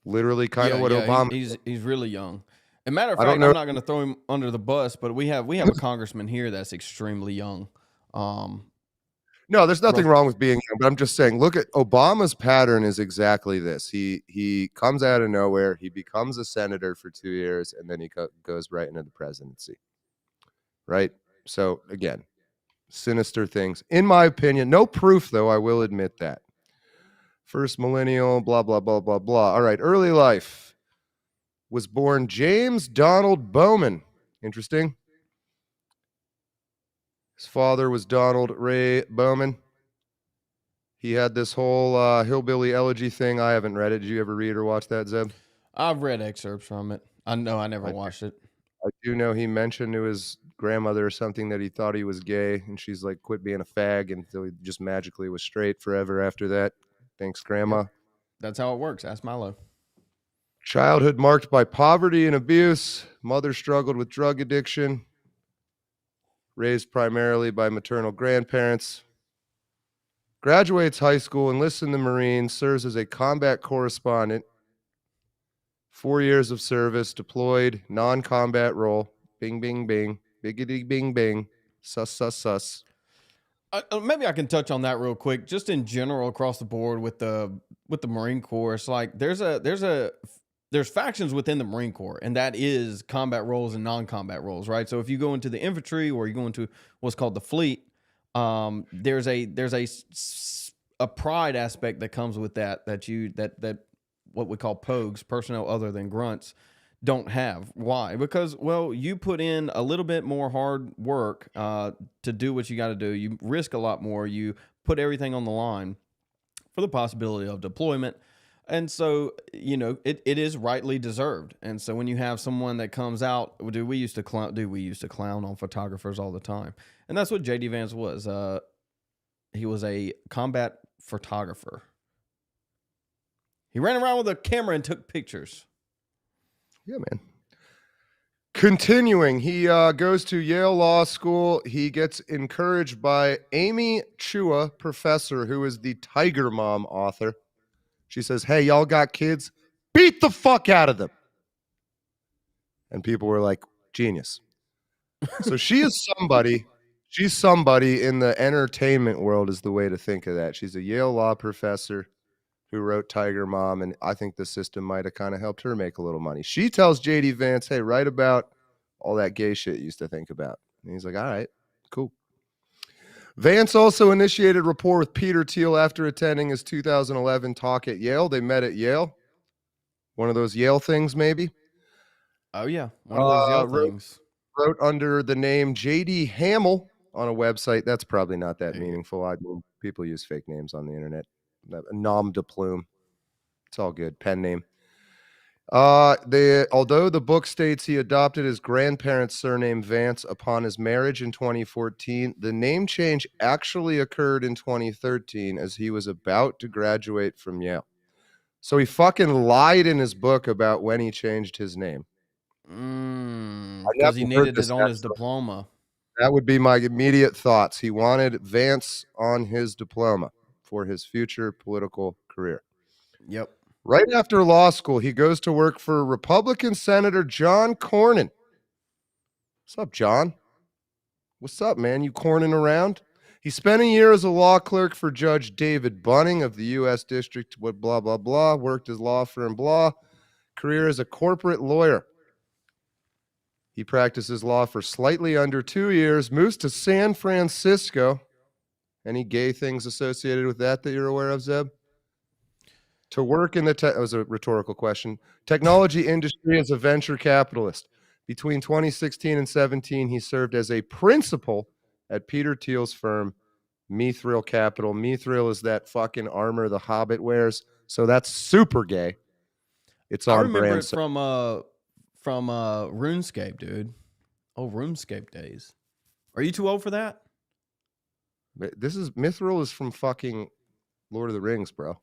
Literally kind of what Obama. He's really young. As a matter of fact, I'm not going to throw him under the bus, but we have a congressman here that's extremely young. No, there's nothing wrong with being young, but I'm just saying, look at Obama's pattern is exactly this. He comes out of nowhere, he becomes a senator for 2 years, and then he goes right into the presidency. Right? So again, sinister things. In my opinion, no proof though, I will admit that. First millennial, blah, blah, blah, blah, blah. All right, early life. Was born James Donald Bowman. Interesting. His father was Donald Ray Bowman. He had this whole hillbilly elegy thing. I haven't read it. Did you ever read or watch that, Zeb? I've read excerpts from it. I know I never watched it. I do know he mentioned to his grandmother or something that he thought he was gay, and she's like, quit being a fag, and so he just magically was straight forever after that. Thanks, Grandma. Yep. That's how it works. Ask Milo. Childhood marked by poverty and abuse. Mother struggled with drug addiction. Raised primarily by maternal grandparents. Graduates high school, enlists in the Marines, serves as a combat correspondent. 4 years of service, deployed, non-combat role. Bing, bing, bing. Biggity, bing, bing. Sus, sus, sus. Maybe I can touch on that real quick. Just in general, across the board with the Marine Corps, it's like there's factions within the Marine Corps, and that is combat roles and non-combat roles, right? So if you go into the infantry or you go into what's called the fleet, there's a pride aspect that comes with that what we call POGs, personnel other than grunts, don't have. Why? Because, well, you put in a little bit more hard work to do what you got to do. You risk a lot more. You put everything on the line for the possibility of deployment. And so, it is rightly deserved. And so when you have someone that comes out, we used to clown on photographers all the time. And that's what JD Vance was. He was a combat photographer. He ran around with a camera and took pictures. Yeah, man. Continuing, he goes to Yale Law School. He gets encouraged by Amy Chua, professor, who is the Tiger Mom author. She says, hey, y'all got kids? Beat the fuck out of them. And people were like, genius. So she's somebody in the entertainment world is the way to think of that. She's a Yale law professor who wrote Tiger Mom, and I think the system might have kind of helped her make a little money. She tells JD Vance, hey, write about all that gay shit you used to think about. And he's like, all right, cool. Vance also initiated rapport with Peter Thiel after attending his 2011 talk at Yale. They met at Yale. One of those Yale things, maybe. Oh, yeah. One of those Yale things. Wrote under the name J.D. Hamill on a website. That's probably not that meaningful. I mean, people use fake names on the internet. Nom de plume. It's all good. Pen name. Although the book states he adopted his grandparents' surname Vance upon his marriage in 2014, the name change actually occurred in 2013 as he was about to graduate from Yale. So he fucking lied in his book about when he changed his name. Because he needed it on his diploma. That would be my immediate thoughts. He wanted Vance on his diploma for his future political career. Yep. Right after law school, he goes to work for Republican Senator John Cornyn. What's up, John? What's up, man? You corning around? He spent a year as a law clerk for Judge David Bunning of the U.S. District, blah, blah, blah, worked his law firm, blah, career as a corporate lawyer. He practices law for slightly under 2 years, moves to San Francisco. Any gay things associated with that you're aware of, Zeb? To work in that was a rhetorical question. Technology industry as a venture capitalist. Between 2016 and 17, he served as a principal at Peter Thiel's firm, Mithril Capital. Mithril is that fucking armor the Hobbit wears. So that's super gay. It's on brand. I remember it from RuneScape, dude. Oh, RuneScape days. Are you too old for that? Mithril is from fucking Lord of the Rings, bro.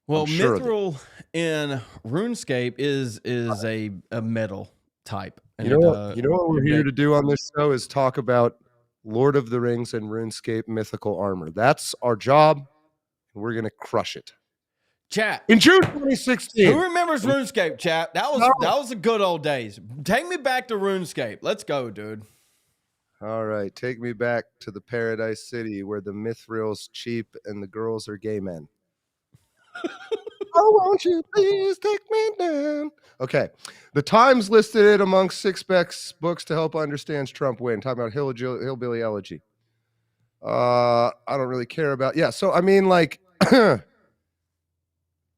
Well, Mithril in RuneScape is a metal type. And you know what we're here to do on this show is talk about Lord of the Rings and RuneScape mythical armor. That's our job, and we're gonna crush it. Chat. In June 2016. Who remembers RuneScape, chat? That was the good old days. Take me back to RuneScape. Let's go, dude. All right, take me back to the Paradise City where the Mithril's cheap and the girls are gay men. Oh, won't you please take me down? Okay. The Times listed it amongst six books to help understand Trump win. Talking about hillbilly elegy. I don't really care about. Yeah, so I mean, like,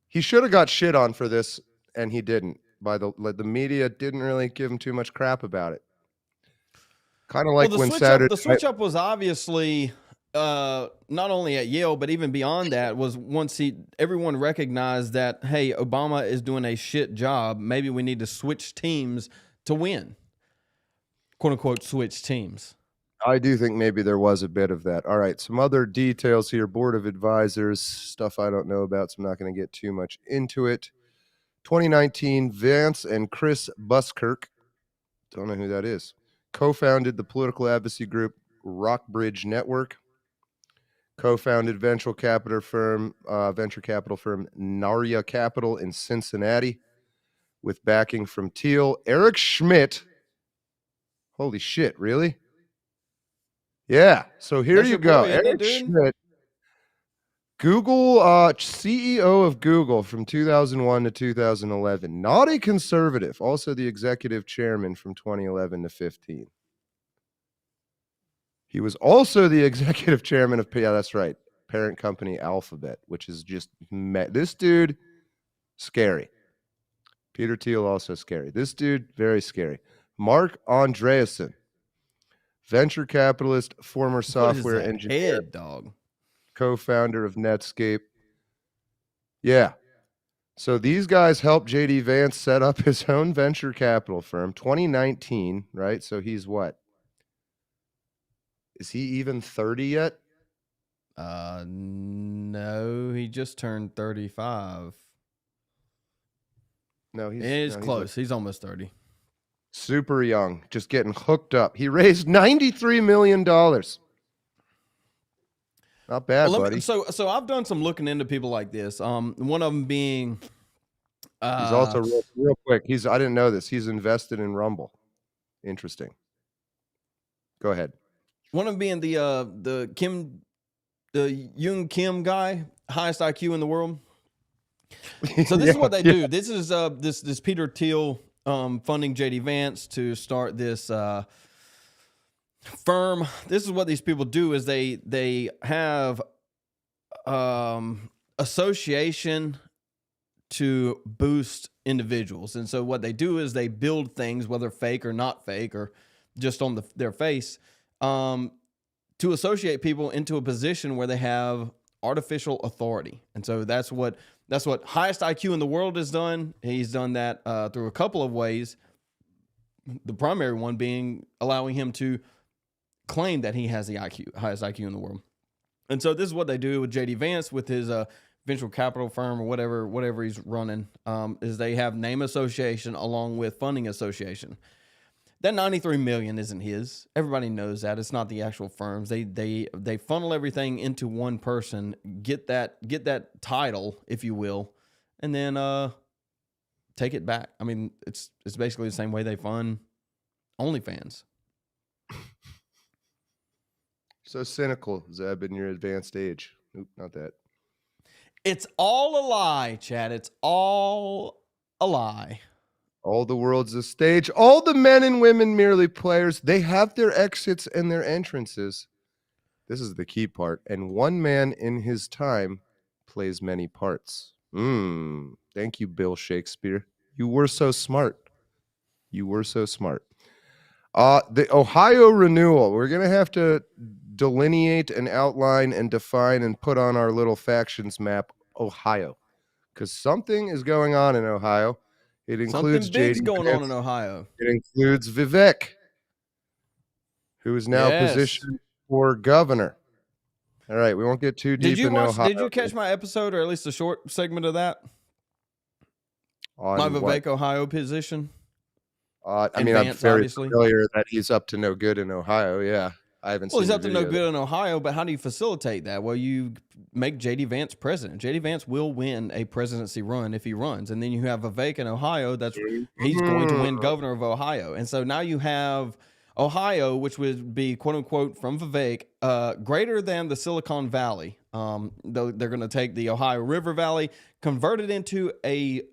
he should have got shit on for this, and he didn't. The media didn't really give him too much crap about it. Kind of like the when switch Saturday. up, the switch up was obviously not only at Yale, but even beyond that was once everyone recognized that, hey, Obama is doing a shit job. Maybe we need to switch teams to win. Quote unquote, switch teams. I do think maybe there was a bit of that. All right, some other details here. Board of Advisors, stuff I don't know about, so I'm not going to get too much into it. 2019, Vance and Chris Buskirk, don't know who that is, co-founded the political advocacy group Rockbridge Network, co-founded venture capital firm Narya Capital in Cincinnati with backing from Thiel. Eric Schmidt. Holy shit, really? Yeah, so here That's you your go. boy, isn't it, Eric dude? Schmidt, Google CEO of Google from 2001 to 2011. Not a conservative, also the executive chairman from 2011 to 15. He was also the executive chairman of, yeah, that's right, parent company Alphabet, which is just, this dude, scary. Peter Thiel, also scary. This dude, very scary. Mark Andreessen, venture capitalist, former software What is that engineer, head, dog? co-founder of Netscape. Yeah. So these guys helped JD Vance set up his own venture capital firm, 2019, right? So he's what? Is he even 30 yet? No, he just turned 35. No, He's no, close. He's almost 30. Super young, just getting hooked up. He raised $93 million. Not bad, buddy. So I've done some looking into people like this. One of them being He's also real quick. I didn't know this. He's invested in Rumble. Interesting. Go ahead. One of them being the Yoon Kim guy, highest IQ in the world. So this is what they do. This is this Peter Thiel funding JD Vance to start this firm. This is what these people do: is they have association to boost individuals, and so what they do is they build things, whether fake or not fake, or just on their face, to associate people into a position where they have artificial authority. And so that's what highest IQ in the world has done. He's done that through a couple of ways. The primary one being allowing him to claim that he has the highest IQ in the world. And so this is what they do with JD Vance with his venture capital firm or whatever he's running, is they have name association along with funding association. That 93 million isn't his. Everybody knows that. It's not the actual firms. They funnel everything into one person, get that title, if you will, and then take it back. I mean, it's basically the same way they fund OnlyFans. So cynical, Zeb, in your advanced age. Oop, not that. It's all a lie, Chad. It's all a lie. All the world's a stage. All the men and women merely players. They have their exits and their entrances. This is the key part. And one man in his time plays many parts. Thank you, Bill Shakespeare. You were so smart. You were so smart. The Ohio renewal. We're going to have to delineate and outline and define and put on our little factions map Ohio. Because something is going on in Ohio. It includes something big's JD going Vance. on in Ohio. It includes Vivek, who is now positioned for governor. All right, we won't get too deep in Ohio. Did you catch my episode, or at least a short segment of that? On my Vivek, what? Ohio position? I mean, Vance, I'm very obviously familiar that he's up to no good in Ohio. Yeah, I haven't seen. Well, he's up to no video good in Ohio, but how do you facilitate that? Well, you make JD Vance president. JD Vance will win a presidency run if he runs, and then you have Vivek in Ohio. He's going to win governor of Ohio, and so now you have Ohio, which would be quote unquote from Vivek, greater than the Silicon Valley. Though they're going to take the Ohio River Valley, convert it into a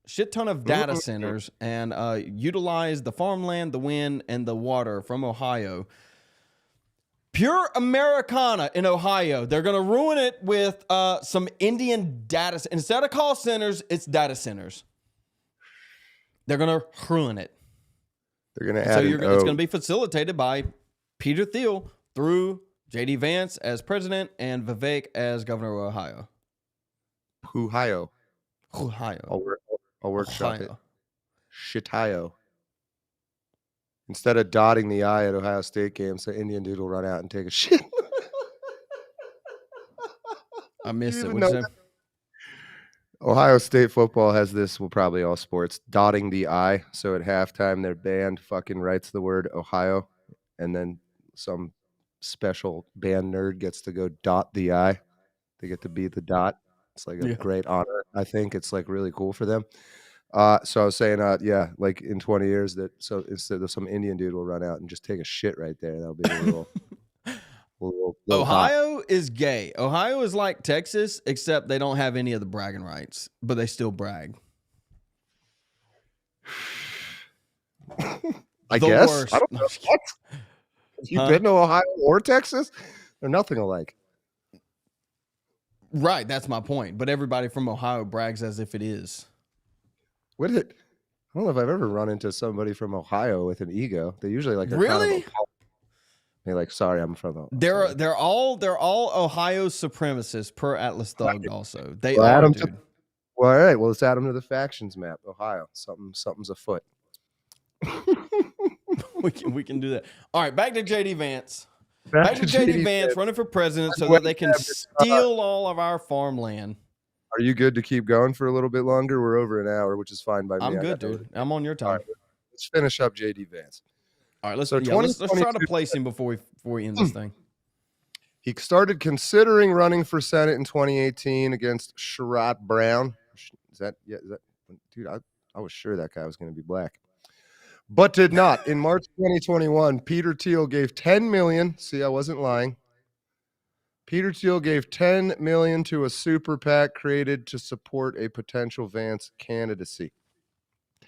shit ton of data centers, and utilize the farmland, the wind, and the water from Ohio. Pure Americana in Ohio. They're going to ruin it with some Indian data. Instead of call centers, it's data centers. They're going to ruin it. They're going to add it's going to be facilitated by Peter Thiel threw J.D. Vance as president and Vivek as governor of Ohio. Ohio. Ohio. I'll workshop it. Ohio. Shitio. Instead of dotting the I at Ohio State games, the Indian dude will run out and take a shit. I missed it. even What'd know you say? Ohio State football has this, well, probably all sports, dotting the I. So at halftime, their band fucking writes the word Ohio, and then some special band nerd gets to go dot the I. They get to be the dot. It's like a great honor. I think it's like really cool for them. So I was saying, yeah, like in 20 years, so instead of some Indian dude will run out and just take a shit right there. That'll be the little. little Ohio is gay. Ohio is like Texas, except they don't have any of the bragging rights, but they still brag. I The guess. worst. I don't know. What? Have you been to Ohio or Texas? They're nothing alike. Right, that's my point. But everybody from Ohio brags as if it is. What is it? I don't know if I've ever run into somebody from Ohio with an ego. They usually like are Really? kind of they're like, sorry, I'm from Ohio. They're all Ohio supremacists per Atlas Thugged. Also, they Well, are, dude. Well, all right. Well, let's add them to the factions map. Ohio, something's afoot. we can do that. All right, back to JD Vance. Back to JD Vance running for president so that they can steal all of our farmland. Are you good to keep going for a little bit longer? We're over an hour, which is fine by me. I'm good, dude. I'm on your time. All right, let's finish up JD Vance. All right, let's try to place him before we end this thing. He started considering running for Senate in 2018 against Sherrod Brown. Is that dude? I was sure that guy was going to be black, but did not. In March 2021, Peter Thiel gave $10 million. See, I wasn't lying. Peter Thiel gave $10 million to a super PAC created to support a potential Vance candidacy.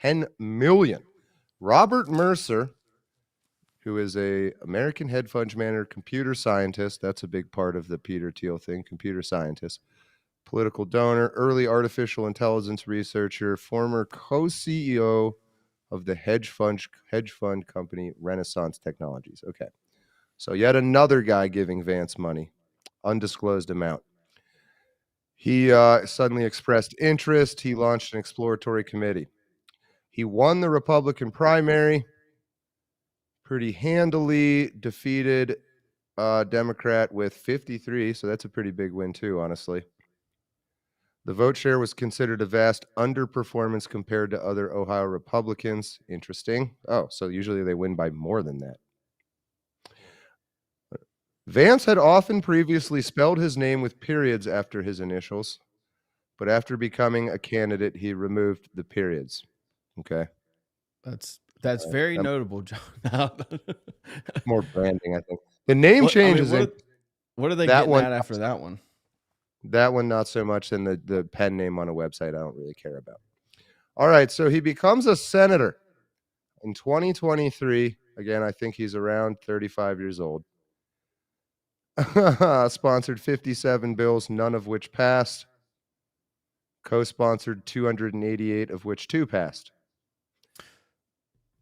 $10 million. Robert Mercer, who is a American hedge fund manager, computer scientist. That's a big part of the Peter Thiel thing, computer scientist. Political donor, early artificial intelligence researcher, former co-CEO of the hedge fund company Renaissance Technologies. Okay. So yet another guy giving Vance money, undisclosed amount. He suddenly expressed interest. He launched an exploratory committee. He won the Republican primary pretty handily, defeated Democrat with 53, so that's a pretty big win too, honestly. The vote share was considered a vast underperformance compared to other Ohio Republicans. Interesting. Oh, so usually they win by more than that. Vance had often previously spelled his name with periods after his initials, but after becoming a candidate, he removed the periods. Okay. That's very notable, John. More branding, I think. The name changes. What are they getting at after that one? That one, not so much. And the pen name on a website, I don't really care about. All right, so he becomes a senator in 2023. Again, I think he's around 35 years old. Sponsored 57 bills, none of which passed. Co-sponsored 288, of which 2 passed.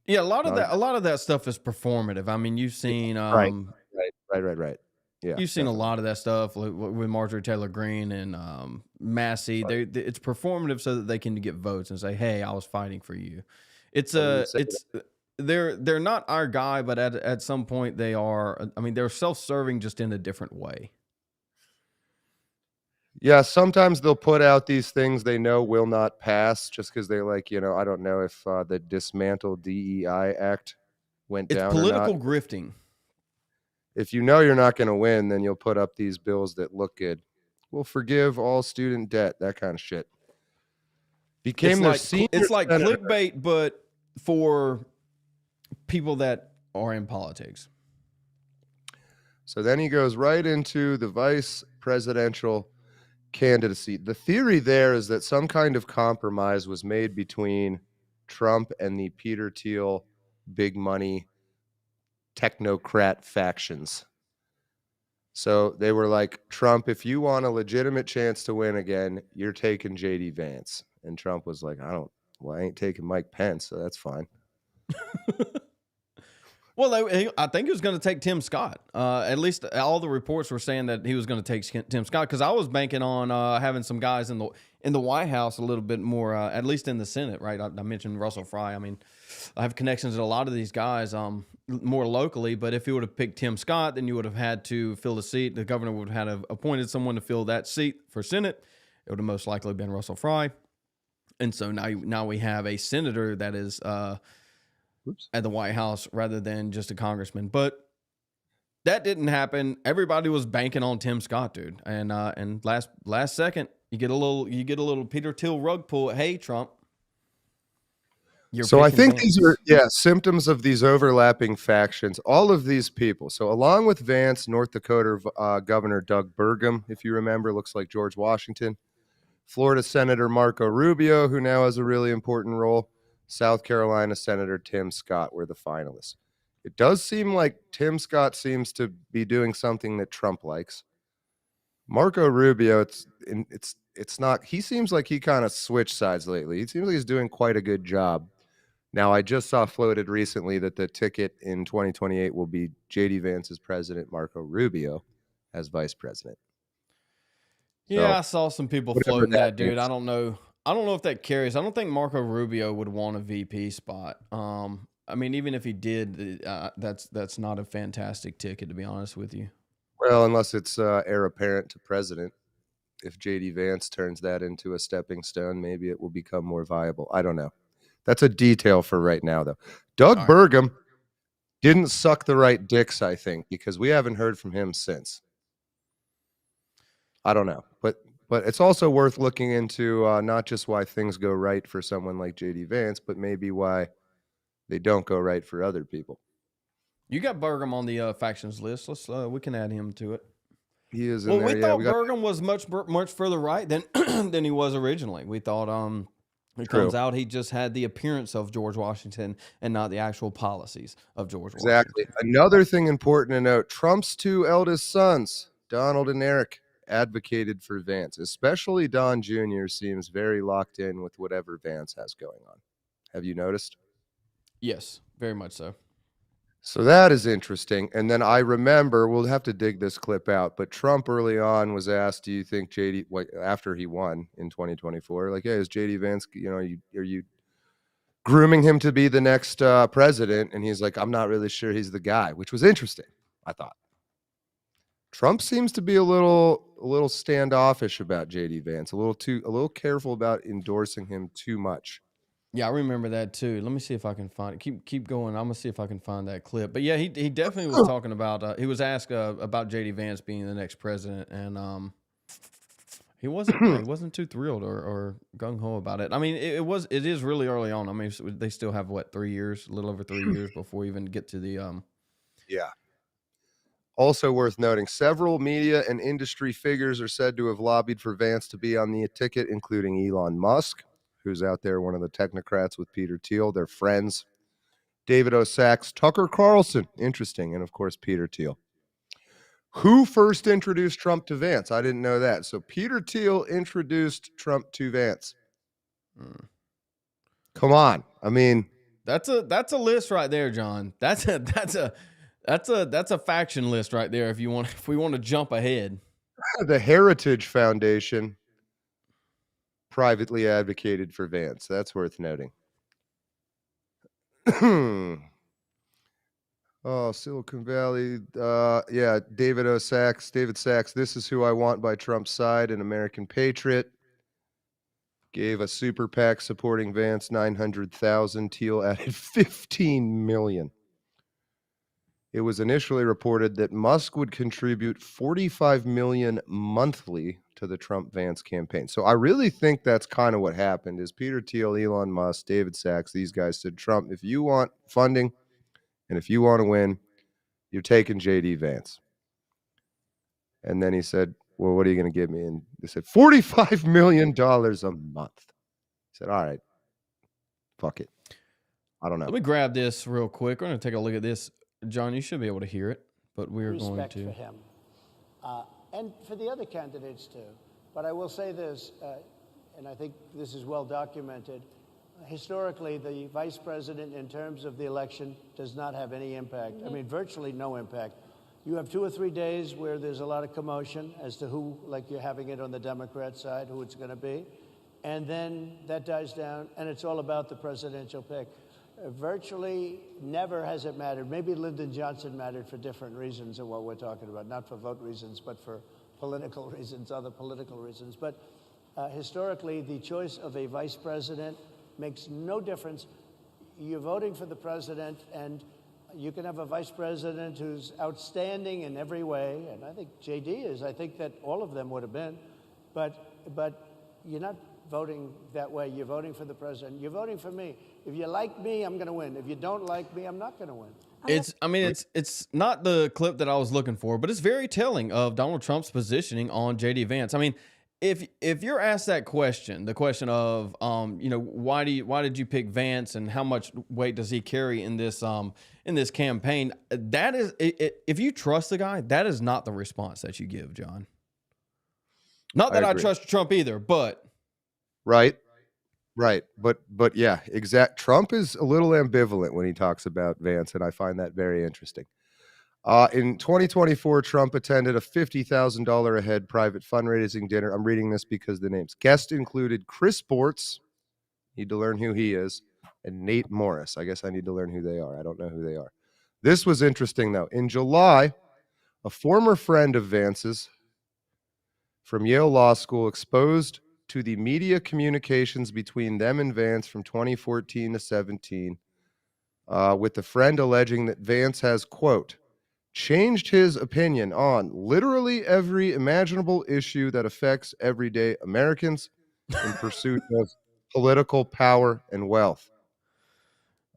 Yeah, a lot of that stuff is performative. I mean, you've seen Right. Yeah, you've seen a lot of that stuff with Marjorie Taylor Greene and Massey. Right. It's performative so that they can get votes and say, "Hey, I was fighting for you." They're not our guy, but at some point they are. I mean, they're self-serving just in a different way. Yeah, sometimes they'll put out these things they know will not pass just because they're like, I don't know if the Dismantle DEI Act went down. It's political or not. grifting. If you know you're not going to win, then you'll put up these bills that look good. We'll forgive all student debt, that kind of shit. It's like clickbait, but for people that are in politics. So then he goes right into the vice presidential candidacy. The theory there is that some kind of compromise was made between Trump and the Peter Thiel big money technocrat factions. So they were like, Trump, if you want a legitimate chance to win again, you're taking JD Vance. And Trump was like, I ain't taking Mike Pence, so that's fine. Well, I think he was going to take Tim Scott. At least all the reports were saying that he was going to take Tim Scott, because I was banking on having some guys in the White House a little bit more, at least in the Senate, right? I mentioned Russell Fry. I mean, I have connections to a lot of these guys more locally, but if you would have picked Tim Scott, then you would have had to fill the seat. The governor would have had appointed someone to fill that seat for Senate. It would have most likely been Russell Fry. And so now we have a senator that is at the White House rather than just a congressman. But that didn't happen. Everybody was banking on Tim Scott, dude. And last second, you get a little Peter Thiel rug pull. Hey, Trump. So I think these are symptoms of these overlapping factions. All of these people. So along with Vance, North Dakota Governor Doug Burgum, if you remember, looks like George Washington. Florida Senator Marco Rubio, who now has a really important role. South Carolina Senator Tim Scott were the finalists. It does seem like Tim Scott seems to be doing something that Trump likes. Marco Rubio, it's not. He seems like he kind of switched sides lately. He seems like he's doing quite a good job. Now, I just saw floated recently that the ticket in 2028 will be J.D. Vance as president, Marco Rubio as vice president. Yeah, So, I saw some people floating that, dude. I don't know if that carries. I don't think Marco Rubio would want a VP spot. I mean, even if he did, that's not a fantastic ticket, to be honest with you. Well, unless it's heir apparent to president. If J.D. Vance turns that into a stepping stone, maybe it will become more viable. I don't know. That's a detail for right now, though. Doug Burgum didn't suck the right dicks, I think, because we haven't heard from him since. I don't know. But it's also worth looking into not just why things go right for someone like J.D. Vance, but maybe why they don't go right for other people. You got Burgum on the factions list. We can add him to it. He is in there. We thought Burgum was much further right than than he was originally. We thought it turns out he just had the appearance of George Washington and not the actual policies of George Washington. Exactly. Another thing important to note, Trump's two eldest sons, Donald and Eric, advocated for Vance. Especially Don Jr. seems very locked in with whatever Vance has going on. Have you noticed? Yes, very much so. So that is interesting. And then I remember, we'll have to dig this clip out, but Trump early on was asked, do you think JD, after he won in 2024, like, hey, is JD Vance, are you grooming him to be the next president? And he's like, I'm not really sure he's the guy, which was interesting, I thought. Trump seems to be a little standoffish about JD Vance, a little careful about endorsing him too much. Yeah, I remember that too. Let me see if I can find it. Keep going. I'm gonna see if I can find that clip. But yeah, he definitely was talking about. He was asked about J.D. Vance being the next president, and he wasn't too thrilled or gung ho about it. I mean, it is really early on. I mean, they still have 3 years, a little over 3 years before we even get to the Yeah. Also worth noting, several media and industry figures are said to have lobbied for Vance to be on the ticket, including Elon Musk, who's out there, one of the technocrats with Peter Thiel. They're friends. David O. Sachs, Tucker Carlson, interesting, and of course Peter Thiel. Who first introduced Trump to Vance? I didn't know that. So Peter Thiel introduced Trump to Vance. Come on, I mean, that's a list right there, John. That's a faction list right there. If we want to jump ahead, the Heritage Foundation privately advocated for Vance. That's worth noting. Oh, Silicon Valley. David Sachs. This is who I want by Trump's side, an American patriot. Gave a super PAC supporting Vance 900,000. Thiel added 15 million. It was initially reported that Musk would contribute 45 million monthly to the Trump-Vance campaign. So I really think that's kind of what happened is Peter Thiel, Elon Musk, David Sachs, these guys said, Trump, if you want funding and if you want to win, you're taking J.D. Vance. And then he said, well, what are you going to give me? And they said, $45 million a month. He said, all right, fuck it. I don't know. Let me grab this real quick. We're going to take a look at this. John, you should be able to hear it, but we're going to. Respect for him. And for the other candidates, too. But I will say this, and I think this is well documented. historically, the vice president, in terms of the election, does not have any impact. I mean, virtually no impact. You have 2 or 3 days where there's a lot of commotion as to who, like you're having it on the Democrat side, who it's going to be. And then that dies down, and it's all about the presidential pick. Virtually never has it mattered. Maybe Lyndon Johnson mattered for different reasons than what we're talking about, not for vote reasons, but for political reasons, other political reasons. But historically, the choice of a vice president makes no difference. You're voting for the president, and you can have a vice president who's outstanding in every way, and I think JD is. I think that all of them would have been, but you're not voting that way. You're voting for the president. You're voting for me. If you like me, I'm going to win. If you don't like me, I'm not going to win. It's not the clip that I was looking for, but it's very telling of Donald Trump's positioning on JD Vance. I mean, if you're asked that question, the question of why did you pick Vance and how much weight does he carry in this campaign, that is if you trust the guy, that is not the response that you give, John. Not that I trust Trump either, but right. But yeah, Trump is a little ambivalent when he talks about Vance, and I find that very interesting. In 2024, Trump attended a $50,000 a head private fundraising dinner. I'm reading this because the names. Guests included Chris Sports, need to learn who he is, and Nate Morris. I guess I need to learn who they are. I don't know who they are. This was interesting, though. In July, a former friend of Vance's from Yale Law School exposed to the media communications between them and Vance from 2014 to 17, with the friend alleging that Vance has, quote, changed his opinion on literally every imaginable issue that affects everyday Americans in pursuit of political power and wealth.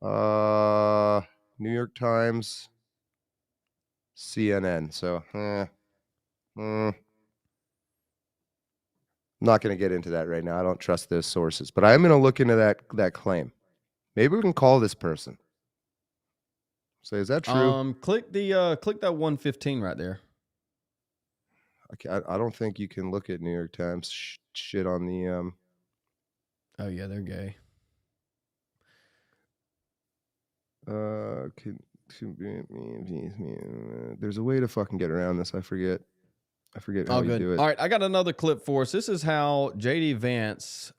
New York Times, CNN. So, I'm not going to get into that right now. I don't trust those sources, but I am going to look into that claim. Maybe we can call this person. Say, is that true? Click that 115 right there. Okay, I don't think you can look at New York Times shit on the. Oh yeah, they're gay. There's a way to fucking get around this. I forget how you do it. All right, I got another clip for us. This is how JD Vance.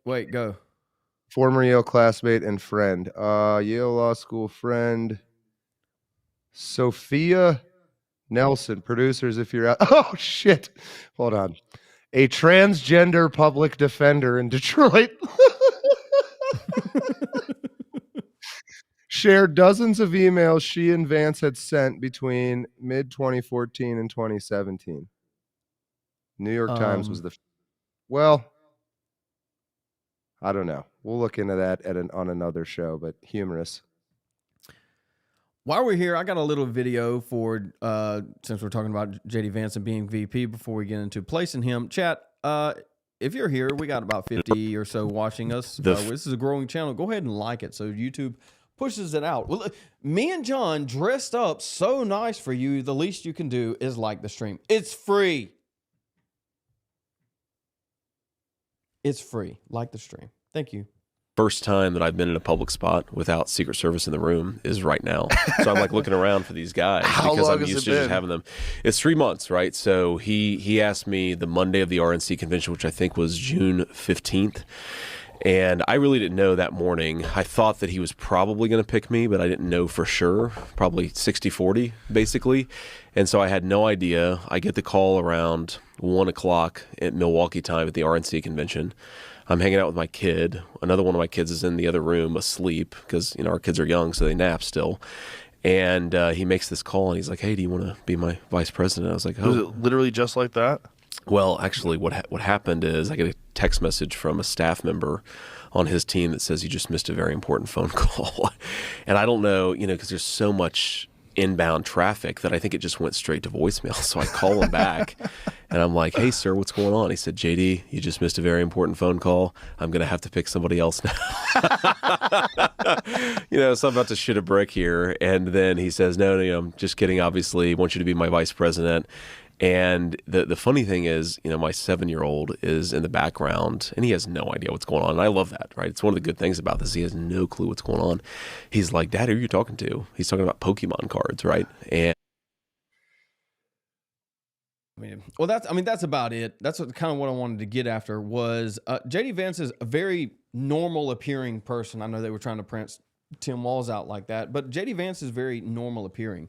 Wait. Go. Former Yale classmate and friend, Yale Law School friend, Sophia Nelson. Producers, if you're out. Oh shit! Hold on. A transgender public defender in Detroit. Shared dozens of emails she and Vance had sent between mid-2014 and 2017. New York Times was the... Well, I don't know. We'll look into that on another show, but humorous. While we're here, I got a little video for, since we're talking about JD Vance and being VP, before we get into placing him. Chat, if you're here, we got about 50 or so watching us. This is a growing channel. Go ahead and like it so YouTube pushes it out. Well, me and John dressed up so nice for you. The least you can do is like the stream. It's free. It's free. Like the stream. Thank you. First time that I've been in a public spot without Secret Service in the room is right now. So I'm like looking around for these guys because I'm used to just having them. It's 3 months, right? So he asked me the Monday of the RNC convention, which I think was June 15th. And I really didn't know that morning. I thought that he was probably going to pick me, but I didn't know for sure. Probably 60-40, basically. And so I had no idea. I get the call around 1 o'clock at Milwaukee time at the RNC convention. I'm hanging out with my kid. Another one of my kids is in the other room asleep because, our kids are young, so they nap still. And he makes this call, and he's like, hey, do you want to be my vice president? I was like, oh. Was it literally just like that? Well, actually, what happened is I get a text message from a staff member on his team that says you just missed a very important phone call. And I don't know, because there's so much inbound traffic that I think it just went straight to voicemail. So I call him back and I'm like, hey, sir, what's going on? He said, JD, you just missed a very important phone call. I'm going to have to pick somebody else now. So I'm about to shit a brick here. And then he says, no, I'm just kidding. Obviously, I want you to be my vice president. And the funny thing is, my 7-year-old is in the background and he has no idea what's going on. And I love that, right? It's one of the good things about this. He has no clue what's going on. He's like, Dad, who are you talking to? He's talking about Pokemon cards, right? And that's about it. That's kind of what I wanted to get after was JD Vance is a very normal appearing person. I know they were trying to print Tim Walz out like that, but JD Vance is very normal appearing.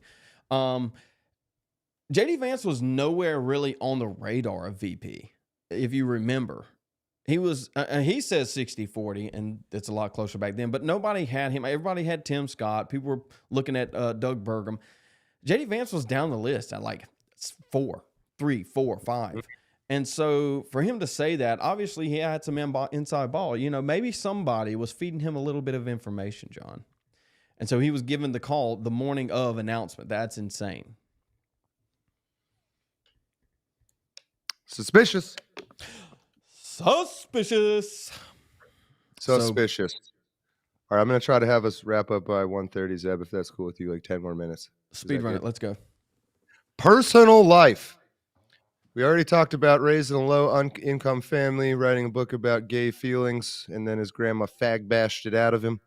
JD Vance was nowhere really on the radar of VP. If you remember, he was, he says 60-40 and it's a lot closer back then, but nobody had him. Everybody had Tim Scott. People were looking at Doug Burgum. JD Vance was down the list at like 3, 4, 5. And so for him to say that, obviously he had some inside ball. Maybe somebody was feeding him a little bit of information, John. And so he was given the call the morning of announcement. That's insane. Suspicious. Suspicious. All right, I'm going to try to have us wrap up by 1:30, Zeb, if that's cool with you, like 10 more minutes. Speed run it. Let's go. Personal life. We already talked about raising a low-income family, writing a book about gay feelings, and then his grandma fag-bashed it out of him.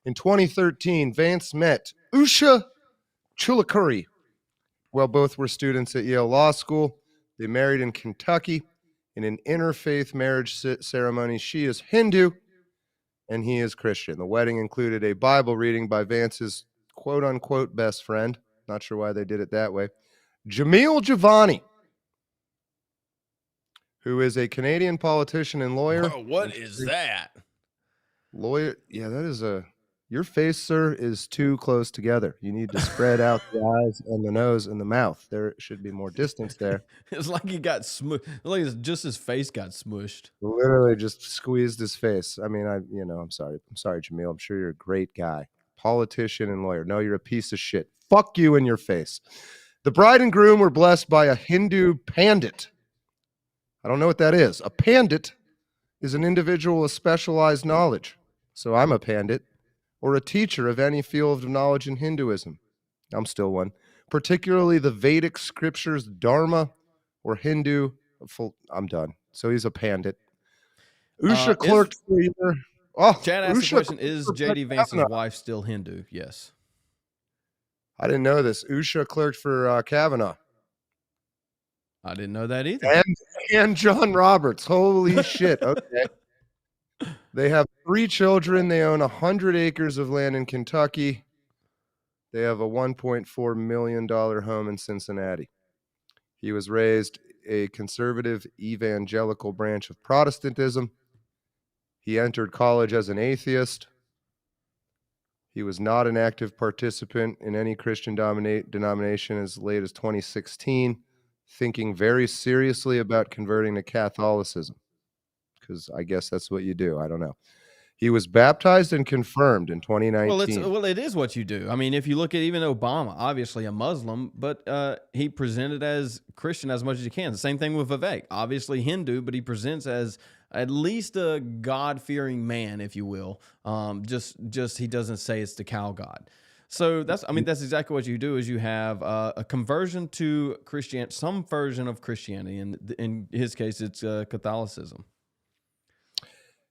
In 2013, Vance met Usha Chulakuri. Well, both were students at Yale Law School. They married in Kentucky in an interfaith marriage ceremony. She is Hindu, and he is Christian. The wedding included a Bible reading by Vance's quote-unquote best friend. Not sure why they did it that way. Jamil Javani, who is a Canadian politician and lawyer. Whoa, what is that? Lawyer. Yeah, that is your face, sir, is too close together. You need to spread out the eyes and the nose and the mouth. There should be more distance there. It's like he got smushed. Like just his face got smushed. Literally just squeezed his face. I mean, I'm sorry. I'm sorry, Jamil. I'm sure you're a great guy. Politician and lawyer. No, you're a piece of shit. Fuck you in your face. The bride and groom were blessed by a Hindu pandit. I don't know what that is. A pandit is an individual with specialized knowledge. So I'm a pandit, or a teacher of any field of knowledge in Hinduism. I'm still one. Particularly the Vedic scriptures, Dharma, or Hindu. I'm done. So he's a pandit. Usha clerked for a year. Oh, Chad asked the question, is JD Vance's wife still Hindu? Yes. I didn't know this. Usha clerked for Kavanaugh. I didn't know that either. And John Roberts. Holy shit. Okay. They have 3 children. They own 100 acres of land in Kentucky. They have a $1.4 million home in Cincinnati. He was raised a conservative evangelical branch of Protestantism. He entered college as an atheist. He was not an active participant in any Christian denomination as late as 2016, thinking very seriously about converting to Catholicism. Because I guess that's what you do. I don't know. He was baptized and confirmed in 2019. Well, it is what you do. I mean, if you look at even Obama, obviously a Muslim, but he presented as Christian as much as he can. The same thing with Vivek, obviously Hindu, but he presents as at least a God-fearing man, if you will. Just he doesn't say it's the cow god. So that's exactly what you do. Is you have a conversion to Christianity, some version of Christianity, and in his case, it's Catholicism.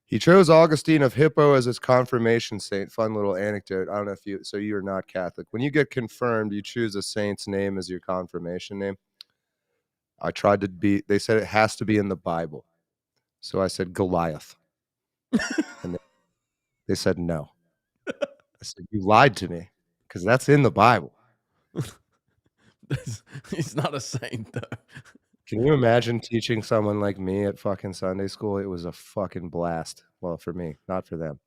He chose Augustine of Hippo as his confirmation saint. Fun little anecdote. I don't know if you are not Catholic. When you get confirmed, you choose a saint's name as your confirmation name. I tried to be, they said it has to be in the Bible. So I said Goliath. And they said no. I said, you lied to me because that's in the Bible. He's not a saint, though. Can you imagine teaching someone like me at fucking Sunday school? It was a fucking blast. Well, for me, not for them.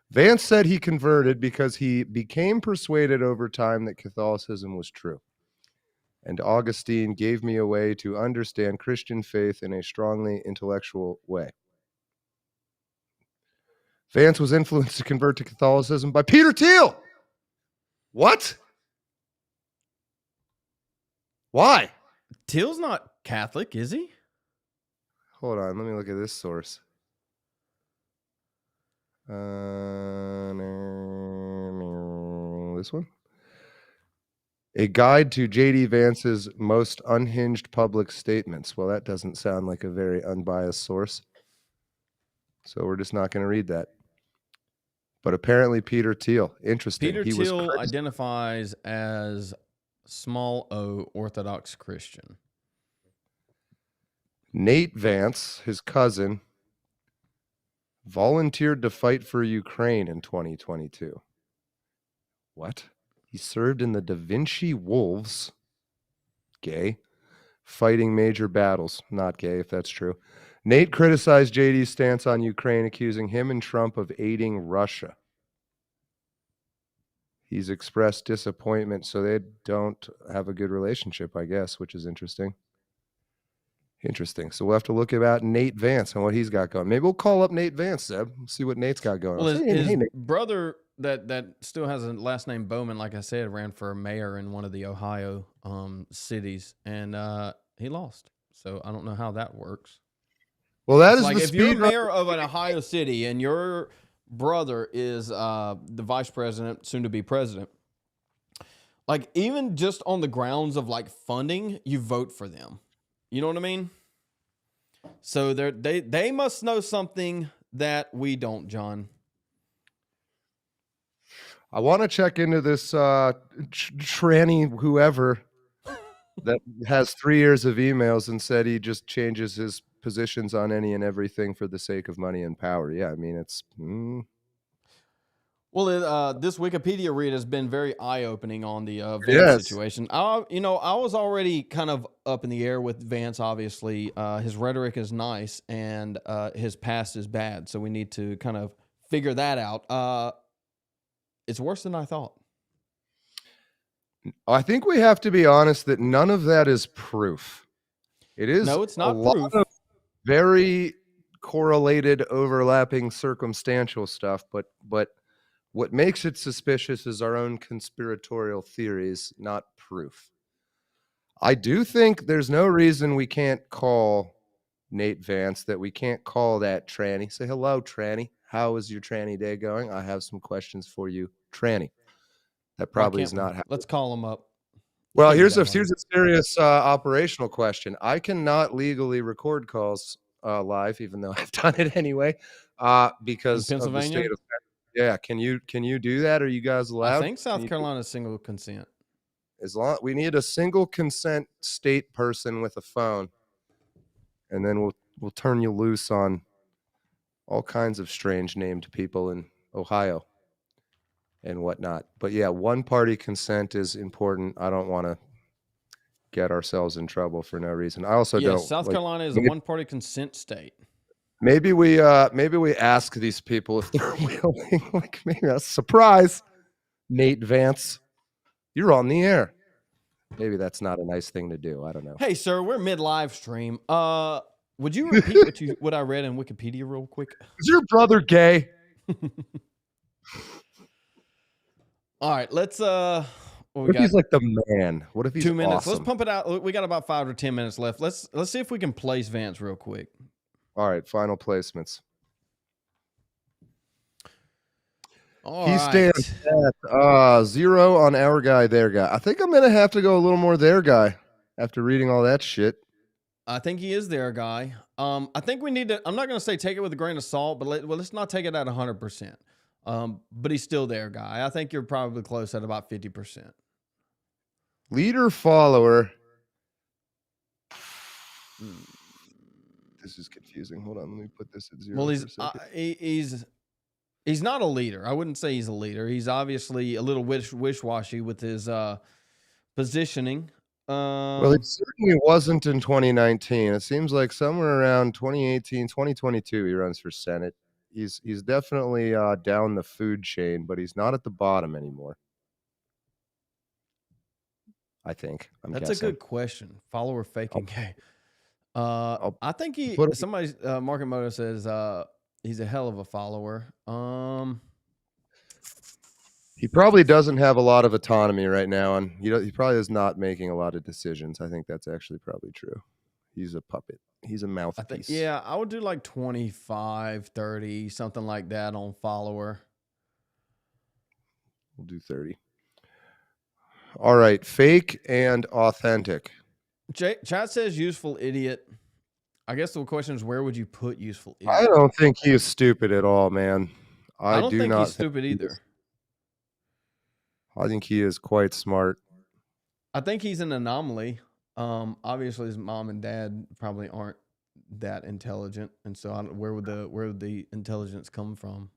Vance said he converted because he became persuaded over time that Catholicism was true. And Augustine gave me a way to understand Christian faith in a strongly intellectual way. Vance was influenced to convert to Catholicism by Peter Thiel. What? Why? Thiel's not Catholic, is he? Hold on, let me look at this source. This one? A guide to J.D. Vance's most unhinged public statements. Well, that doesn't sound like a very unbiased source. So we're just not going to read that. But apparently Peter Thiel, interesting. Peter Thiel identifies as small o Orthodox Christian. Nate Vance, his cousin, volunteered to fight for Ukraine in 2022. What? He served in the Da Vinci Wolves. Gay. Fighting major battles. Not gay, if that's true. Nate criticized JD's stance on Ukraine, accusing him and Trump of aiding Russia. He's expressed disappointment, so they don't have a good relationship, I guess, which is interesting. Interesting. So we'll have to look about Nate Vance and what he's got going. Maybe we'll call up Nate Vance, Zeb, see what Nate's got going. Well, his brother that still has a last name Bowman, like I said, ran for mayor in one of the Ohio cities, and he lost. So I don't know how that works. Well, that is like the if you're mayor of an Ohio city and your brother is the vice president, soon to be president, like even just on the grounds of like funding, you vote for them. You know what I mean? So they must know something that we don't, John. I want to check into this tranny whoever that has 3 years of emails and said he just changes his positions on any and everything for the sake of money and power. Yeah, I mean, it's... Well, this Wikipedia read has been very eye-opening on the Vance situation. I was already kind of up in the air with Vance, obviously. His rhetoric is nice, and his past is bad, so we need to kind of figure that out. It's worse than I thought. I think we have to be honest that none of that is proof. It is no, it's not a proof. lot of very correlated, overlapping, circumstantial stuff, but what makes it suspicious is our own conspiratorial theories, not proof. I do think there's no reason we can't call Nate Vance, that we can't call that tranny. Say, hello, tranny. How is your tranny day going? I have some questions for you, tranny. That probably is not happening. Let's call him up. Well, here's a serious operational question. I cannot legally record calls live, even though I've done it anyway, because of the state of... Yeah, can you do that? Are you guys allowed? I think South Carolina's single consent. As long we need a single consent state person with a phone, and then we'll turn you loose on all kinds of strange named people in Ohio and whatnot. But yeah, one party consent is important. I don't want to get ourselves in trouble for no reason. I also don't. South Carolina is a one party consent state. Maybe we ask these people if they're willing. Like maybe a surprise, Nate Vance, you're on the air. Maybe that's not a nice thing to do. I don't know. Hey, sir, we're mid live stream. Would you repeat what I read in Wikipedia real quick? Is your brother gay? All right, let's what if he's like the man? What if he's 2 minutes? awesome? Let's pump it out. We got about 5 or 10 minutes left. Let's see if we can place Vance real quick. All right, final placements. He stands at 0 on our guy, their guy. I think I'm going to have to go a little more their guy after reading all that shit. I think he is their guy. I think we need to, I'm not going to say take it with a grain of salt, but let's not take it at 100%. But he's still their guy. I think you're probably close at about 50%. Leader, follower. This is confusing. Hold on, let me put this at 0. Well, he's not a leader. I wouldn't say he's a leader. He's obviously a little wish-washy with his positioning. Well, it certainly wasn't in 2019. It seems like somewhere around 2018, 2022, he runs for Senate. He's definitely down the food chain, but he's not at the bottom anymore. I think. That's a good question. Follower faking gay. I think Market Moto says he's a hell of a follower. He probably doesn't have a lot of autonomy right now, and he probably is not making a lot of decisions. I think that's actually probably true. He's a puppet. He's a mouthpiece. I would do like 25, 30, something like that on follower. We'll do 30. All right, fake and authentic. Chat says useful idiot. I guess the question is, where would you put useful idiot? I don't think he is stupid at all, man. I don't do think not he's stupid either. I think he is quite smart. I think he's an anomaly. Obviously, his mom and dad probably aren't that intelligent, and so where would the intelligence come from?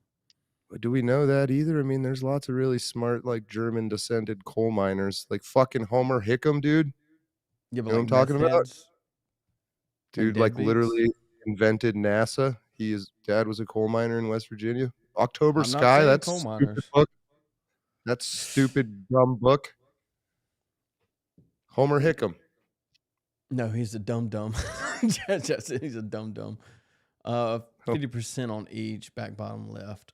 Do we know that either? I mean, there's lots of really smart, like German descended coal miners, like fucking Homer Hickam, dude. Yeah, but You know like what I'm talking about? dads and Dude, like deadbeats? literally invented NASA. His dad was a coal miner in West Virginia. October I'm not Sky, saying that's coal stupid miners. book. That's stupid, dumb book. Homer Hickam. No, he's a dumb. He's a dumb. 50% on each, back bottom left.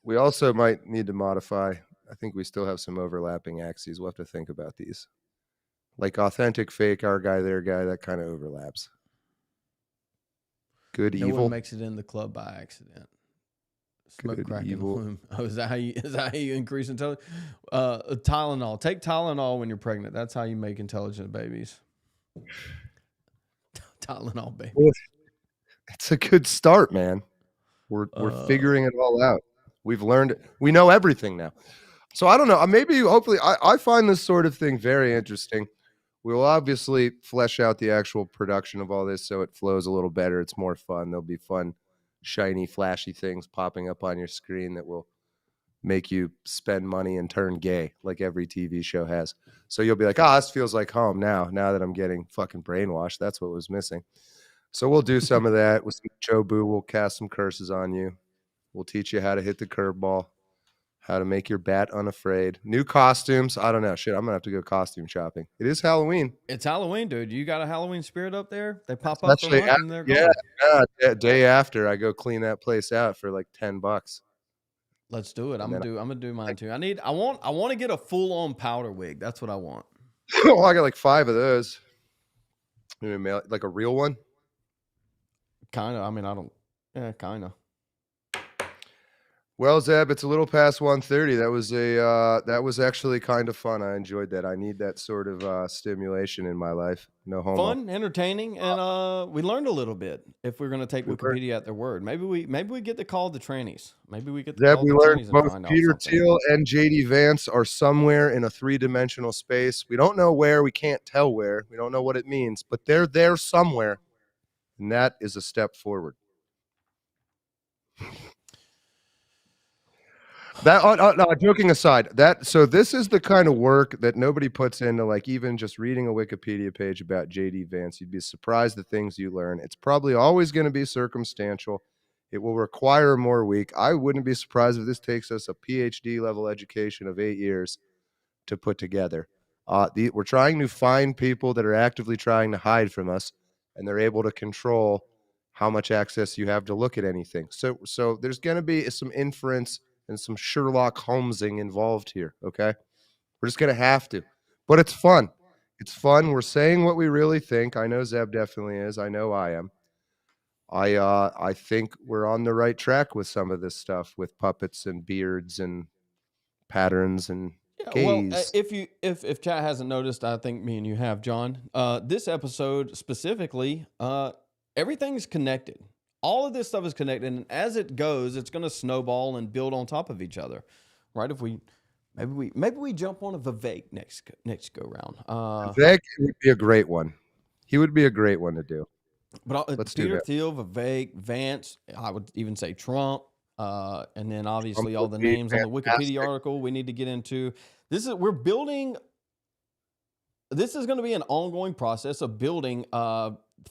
We also might need to modify. I think we still have some overlapping axes. We'll have to think about these. Like authentic, fake, our guy, their guy, that kind of overlaps. Good, no evil. one makes it in the club by accident. Smoke, Good, crack, and evil. womb. Oh, is that how you increase intelligence? Tylenol. Take Tylenol when you're pregnant. That's how you make intelligent babies. Tylenol, baby. Well, it's a good start, man. We're figuring it all out. We've learned it. We know everything now. So I don't know. Maybe, hopefully, I find this sort of thing very interesting. We will obviously flesh out the actual production of all this so it flows a little better. It's more fun. There'll be fun, shiny, flashy things popping up on your screen that will make you spend money and turn gay like every TV show has. So you'll be like, this feels like home now that I'm getting fucking brainwashed. That's what was missing. So we'll do some of that with some Chobu. We'll cast some curses on you. We'll teach you how to hit the curveball, how to make your bat unafraid. New costumes. I don't know. Shit, I'm going to have to go costume shopping. It is Halloween. It's Halloween, dude. You got a Halloween spirit up there? They pop up Especially for a month and they're gone. Yeah, day after I go clean that place out for like $10. Let's do it. I'm gonna do mine too. I want to get a full on powder wig. That's what I want. Well, I got like 5 of those. Like a real one. Kind of. I mean, I don't. Yeah, kind of. Well, Zeb, it's a little past 1:30. That was actually kind of fun. I enjoyed that. I need that sort of stimulation in my life. No homo. Fun, entertaining, and we learned a little bit. If we're going to take Wikipedia at their word, maybe we get to call the trannies. Maybe we get to Zeb, call we the learned trannies both and find Peter out something. Thiel and JD Vance are somewhere in a 3-dimensional space. We don't know where. We can't tell where. We don't know what it means, but they're there somewhere, and that is a step forward. No, joking aside, so this is the kind of work that nobody puts into, like, even just reading a Wikipedia page about JD Vance. You'd be surprised the things you learn. It's probably always going to be circumstantial. It will require more week. I wouldn't be surprised if this takes us a PhD level education of 8 years to put together. We're trying to find people that are actively trying to hide from us, and they're able to control how much access you have to look at anything. So there's going to be some inference and some Sherlock Holmesing involved here, okay? We're just going to have to. But it's fun. It's fun. We're saying what we really think. I know Zeb definitely is. I know I am. I think we're on the right track with some of this stuff, with puppets and beards and patterns and gaze. Well, if chat hasn't noticed, I think me and you have, John. This episode specifically, everything's connected. All of this stuff is connected, and as it goes, it's going to snowball and build on top of each other, right? If maybe we jump on a Vivek next go round. Vivek would be a great one. He would be a great one to do. But Let's Peter do that. Thiel, Vivek, Vance, I would even say Trump, and then obviously all the names on the Wikipedia article we need to get into. We're building. This is going to be an ongoing process of building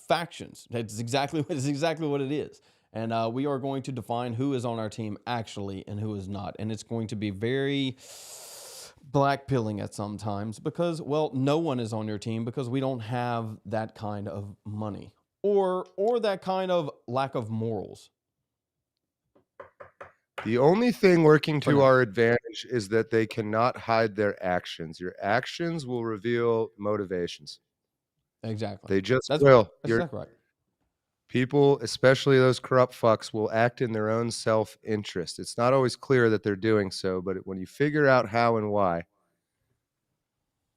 factions. That's exactly what it is. And we are going to define who is on our team actually and who is not. And it's going to be very black-pilling at some times because, well, no one is on your team because we don't have that kind of money or that kind of lack of morals. The only thing working to our advantage is that they cannot hide their actions. Your actions will reveal motivations. Exactly. They just will. That's exactly right. People, especially those corrupt fucks, will act in their own self-interest. It's not always clear that they're doing so, but when you figure out how and why, it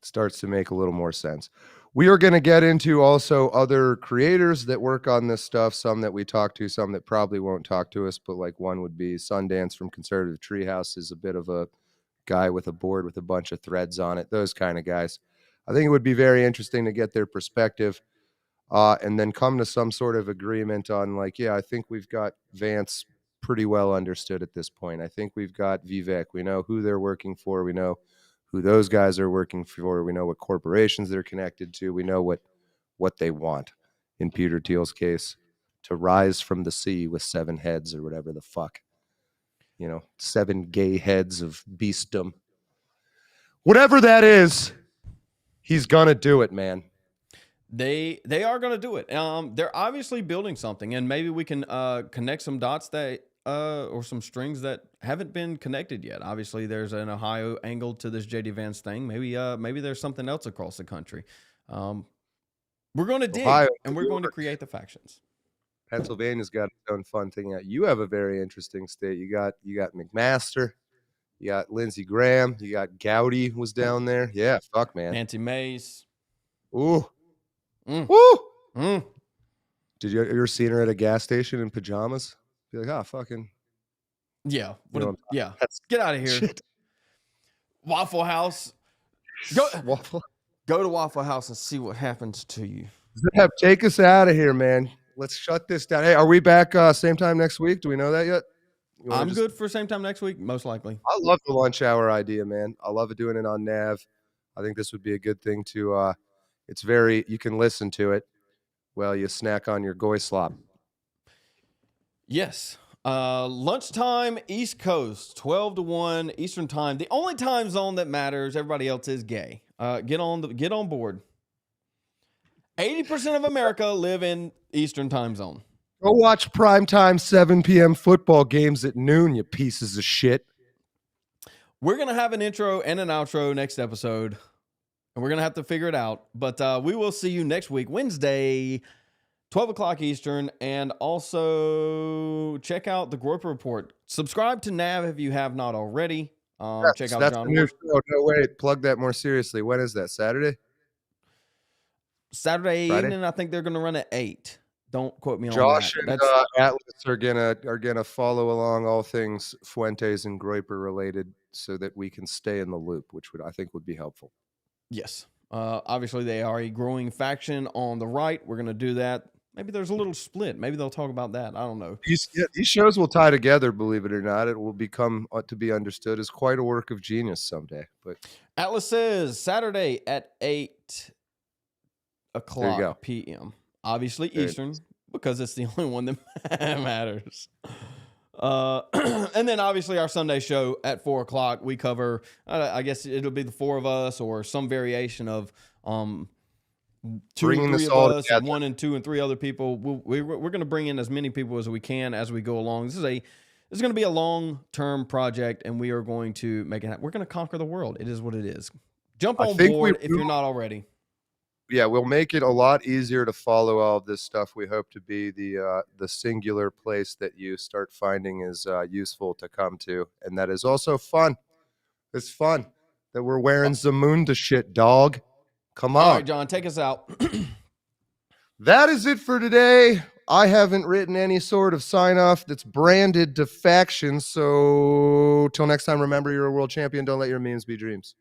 starts to make a little more sense. We are going to get into also other creators that work on this stuff, some that we talk to, some that probably won't talk to us, but like one would be Sundance from Conservative Treehouse is a bit of a guy with a board with a bunch of threads on it, those kind of guys. I think it would be very interesting to get their perspective and then come to some sort of agreement on like, yeah, I think we've got Vance pretty well understood at this point. I think we've got Vivek. We know who they're working for. We know who those guys are working for. We know what corporations they're connected to. We know what they want. In Peter Thiel's case, to rise from the sea with 7 heads or whatever the fuck. 7 gay heads of beastdom. Whatever that is, he's gonna do it, man. They are gonna do it. They're obviously building something, and maybe we can connect some dots that or some strings that haven't been connected yet. Obviously, there's an Ohio angle to this JD Vance thing. Maybe there's something else across the country. We're going to dig, Ohio, and we're going to create the factions. Pennsylvania's got its own fun thing. You have a very interesting state. You got McMaster, you got Lindsey Graham, you got Gowdy was down there. Yeah, fuck, man. Nancy Mace. Ooh. Mm. Woo. Mm. Did you ever see her at a gas station in pajamas? Be like, fucking. Yeah. Yeah. Get out of here. Shit. Waffle House. Go to Waffle House and see what happens to you. Zeb, take us out of here, man. Let's shut this down. Hey, are we back same time next week? Do we know that yet? I'm good for same time next week, most likely. I love the lunch hour idea, man. I love doing it on Nav. I think this would be a good thing to you can listen to it while you snack on your goy slop. Yes. Lunchtime, East Coast, 12 to 1 Eastern time. The only time zone that matters. Everybody else is gay. Get on board. 80% of America live in Eastern time zone. Go watch primetime 7 p.m. football games at noon, you pieces of shit. We're going to have an intro and an outro next episode, and we're going to have to figure it out. But we will see you next week, Wednesday, 12 o'clock Eastern, and also check out the Groper Report. Subscribe to Nav if you have not already. Check out John. No, wait. Plug that more seriously. When is that? Saturday Friday? Evening. I think they're going to run at 8. Don't quote me on Josh that. and Atlas are gonna follow along all things Fuentes and Groper related, so that we can stay in the loop, which I think would be helpful. Yes. Obviously, they are a growing faction on the right. We're going to do that. Maybe there's a little split. Maybe they'll talk about that. I don't know. These shows will tie together, believe it or not. It will become to be understood as quite a work of genius someday. But Atlas says Saturday at 8 o'clock p.m. Obviously Eastern, because it's the only one that matters. And then obviously our Sunday show at 4 o'clock, we cover, I guess it'll be the 4 of us or some variation of 2 bringing and 3 this of all us, together. 1 and 2 and 3 other people. We're going to bring in as many people as we can as we go along. This is going to be a long-term project, and we are going to make it happen. We're going to conquer the world. It is what it is. Jump on board if you're not already. Yeah, we'll make it a lot easier to follow all of this stuff. We hope to be the singular place that you start finding is useful to come to, and that is also fun. It's fun that we're wearing Zamunda shit, dog. Come on. All right, John, take us out. That is it for today. I haven't written any sort of sign-off that's branded to faction, so till next time, remember you're a world champion. Don't let your memes be dreams.